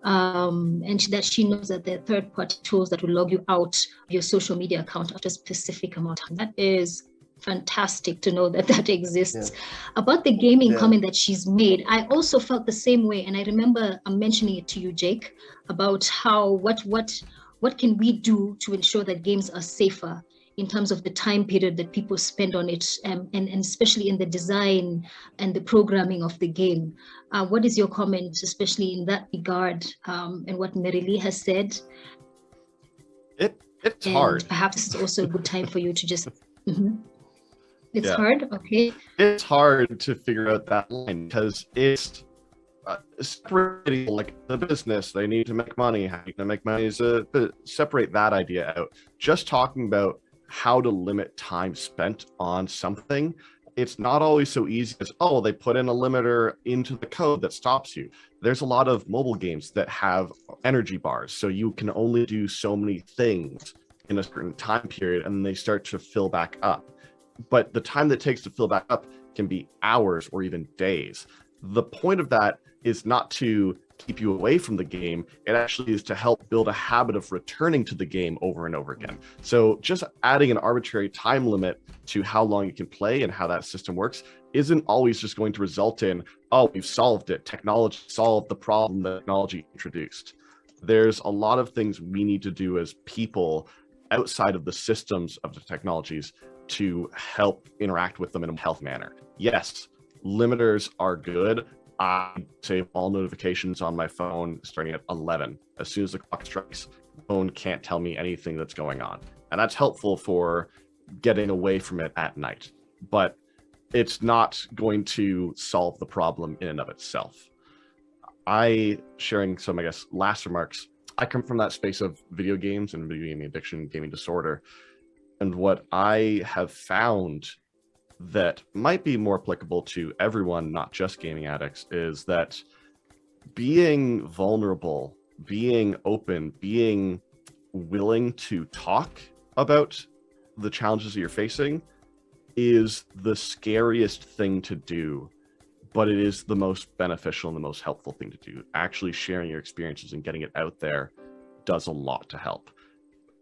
And that she knows that there are third-party tools that will log you out of your social media account after a specific amount of time. That is fantastic to know that that exists. Yeah. About the gaming comment that she's made, I also felt the same way, and I remember mentioning it to you, Jake, about how what can we do to ensure that games are safer in terms of the time period that people spend on it, and especially in the design and the programming of the game. What is your comment, especially in that regard, and what Mary Lee has said? It's hard. Perhaps it's also a good time for you to just... It's hard, okay. It's hard to figure out that line because it's separating like the business. They need to make money. How are you going to make money? Is separate that idea out. Just talking about how to limit time spent on something. It's not always so easy as, oh, they put in a limiter into the code that stops you. There's a lot of mobile games that have energy bars, so you can only do so many things in a certain time period, and then they start to fill back up. But the time that it takes to fill back up can be hours or even days. The point of that is not to keep you away from the game. It actually is to help build a habit of returning to the game over and over again. So just adding an arbitrary time limit to how long you can play and how that system works isn't always just going to result in, oh, we've solved it. Technology solved the problem that technology introduced. There's a lot of things we need to do as people outside of the systems of the technologies to help interact with them in a healthy manner. Yes, limiters are good. I save all notifications on my phone starting at 11. As soon as the clock strikes, the phone can't tell me anything that's going on. And that's helpful for getting away from it at night. But it's not going to solve the problem in and of itself. Sharing some, I guess, last remarks, I come from that space of video games and video gaming addiction, gaming disorder. And what I have found that might be more applicable to everyone, not just gaming addicts, is that being vulnerable, being open, being willing to talk about the challenges that you're facing is the scariest thing to do, but it is the most beneficial and the most helpful thing to do. Actually sharing your experiences and getting it out there does a lot to help.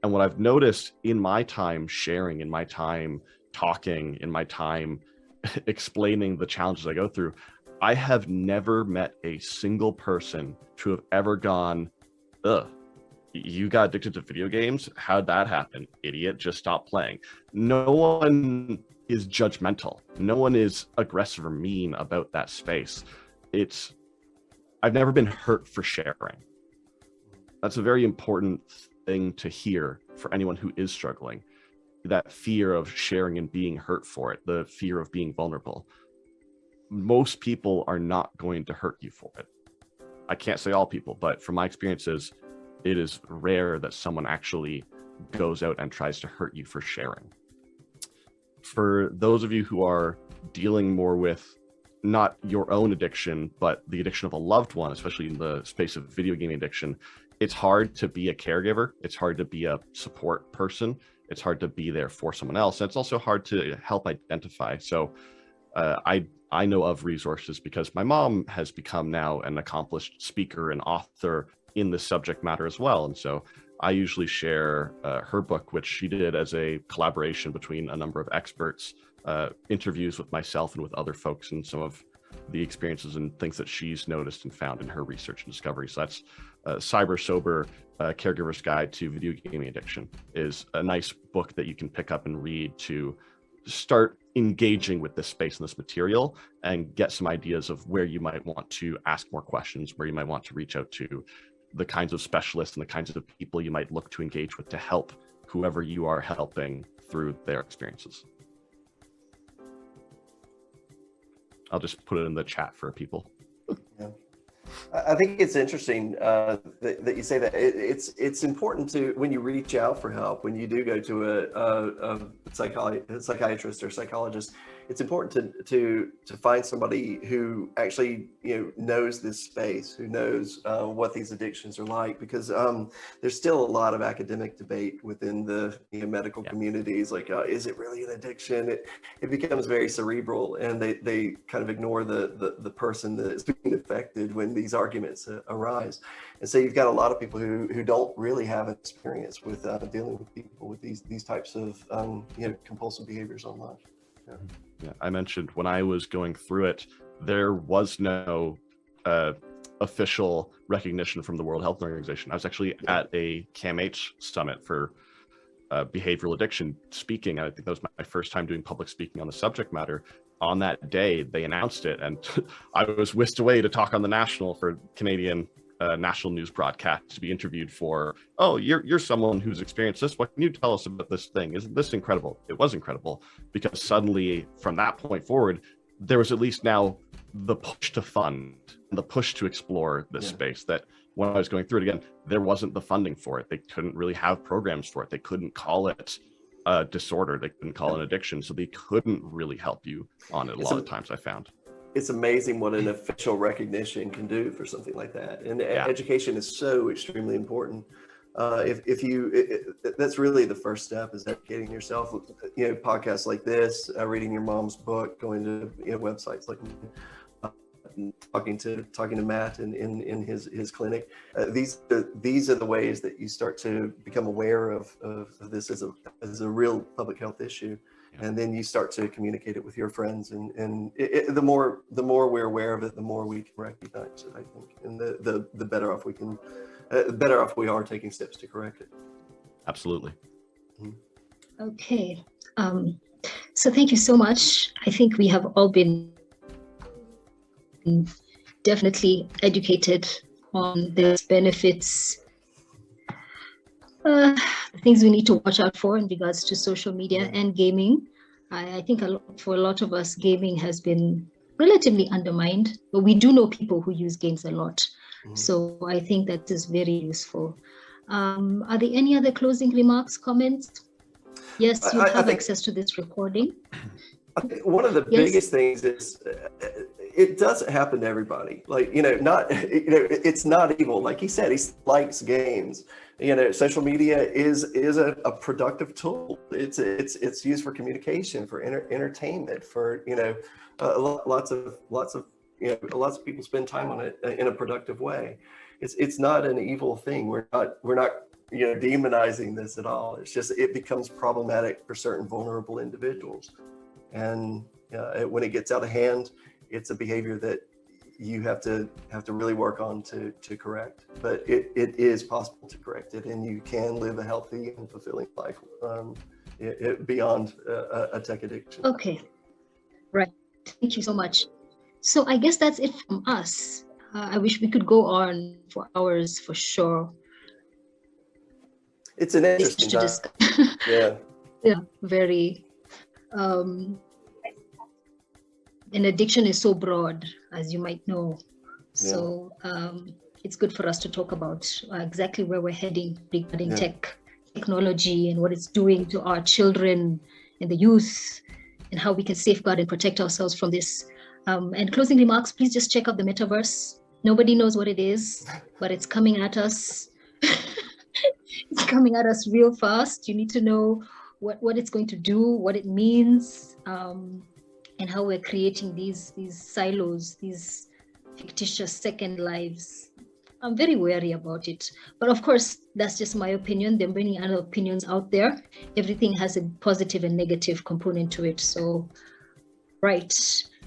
And what I've noticed in my time sharing, in my time talking, in my time explaining the challenges I go through, I have never met a single person to have ever gone, ugh, you got addicted to video games? How'd that happen? Idiot, just stop playing. No one is judgmental. No one is aggressive or mean about that space. I've never been hurt for sharing. That's a very important thing to hear for anyone who is struggling. That fear of sharing and being hurt for it, the fear of being vulnerable. Most people are not going to hurt you for it. I can't say all people, but from my experiences, it is rare that someone actually goes out and tries to hurt you for sharing. For those of you who are dealing more with not your own addiction, but the addiction of a loved one, especially in the space of video gaming addiction, it's hard to be a caregiver. It's hard to be a support person. It's hard to be there for someone else. And it's also hard to help identify. So I know of resources because my mom has become now an accomplished speaker and author in this subject matter as well. And so I usually share her book, which she did as a collaboration between a number of experts, interviews with myself and with other folks, and some of the experiences and things that she's noticed and found in her research and discovery. So that's Cyber Sober, Caregiver's Guide to Video Gaming Addiction is a nice book that you can pick up and read to start engaging with this space and this material and get some ideas of where you might want to ask more questions, where you might want to reach out to the kinds of specialists and the kinds of people you might look to engage with to help whoever you are helping through their experiences. I'll just put it in the chat for people. Yeah. I think it's interesting that you say that. It's important to, when you reach out for help, when you do go to a psychiatrist or psychologist, it's important to find somebody who actually, knows this space, who knows what these addictions are like, because there's still a lot of academic debate within the medical communities, like, is it really an addiction? It becomes very cerebral, and they kind of ignore the person that is being affected when these arguments arise. And so you've got a lot of people who don't really have experience with dealing with people with these types of compulsive behaviors online. Yeah, I mentioned when I was going through it, there was no official recognition from the World Health Organization. I was actually at a CAMH summit for behavioral addiction speaking. I think that was my first time doing public speaking on the subject matter. On that day, they announced it, and I was whisked away to talk on the national for Canadian national news broadcast to be interviewed for, oh, you're someone who's experienced this. What can you tell us about this thing? Isn't this incredible? It was incredible, because suddenly from that point forward, there was at least now the push to fund, the push to explore this space that when I was going through it again, there wasn't the funding for it. They couldn't really have programs for it. They couldn't call it a disorder. They couldn't call it an addiction. So they couldn't really help you on it a lot of times, I found. It's amazing what an official recognition can do for something like that. And education is so extremely important. That's really the first step, is educating yourself. Podcasts like this, reading your mom's book, going to websites like talking to Matt in his clinic. These are the ways that you start to become aware of this as a real public health issue. And then you start to communicate it with your friends, and the more we're aware of it, the more we can recognize it, I think, and the better off we are taking steps to correct it. Absolutely. Okay. So thank you so much. I think we have all been definitely educated on the benefits, the things we need to watch out for in regards to social media and gaming. I think for a lot of us, gaming has been relatively undermined, but we do know people who use games a lot. So I think that is very useful. Are there any other closing remarks, comments? Yes, you have access to this recording. I think one of the biggest things is it doesn't happen to everybody. Like, it's not evil. Like he said, he likes games. Social media is a productive tool. It's used for communication, for entertainment, for lots of people spend time on it in a productive way. It's not an evil thing. We're not demonizing this at all. It's just it becomes problematic for certain vulnerable individuals, and when it gets out of hand, it's a behavior that you have to really work on to correct. But it is possible to correct it, and you can live a healthy and fulfilling life beyond a tech addiction. Okay, right. Thank you so much. So I guess that's it from us. I wish we could go on for hours for sure. It's an interesting time. Yeah, very. And addiction is so broad, as you might know. So it's good for us to talk about exactly where we're heading regarding technology and what it's doing to our children and the youth, and how we can safeguard and protect ourselves from this. And closing remarks, please just check out the metaverse. Nobody knows what it is, but it's coming at us. It's coming at us real fast. You need to know what it's going to do, what it means, and how we're creating these silos, these fictitious second lives. I'm very wary about it. But of course, that's just my opinion. There are many other opinions out there. Everything has a positive and negative component to it. So, right.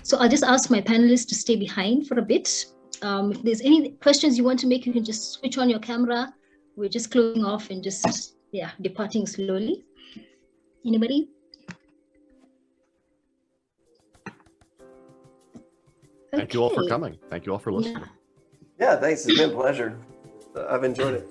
So I'll just ask my panelists to stay behind for a bit. If there's any questions you want to make, you can just switch on your camera. We're just closing off and just, departing slowly. Anybody? Thank you all for coming. Thank you all for listening. Yeah, thanks. It's been a pleasure. I've enjoyed it.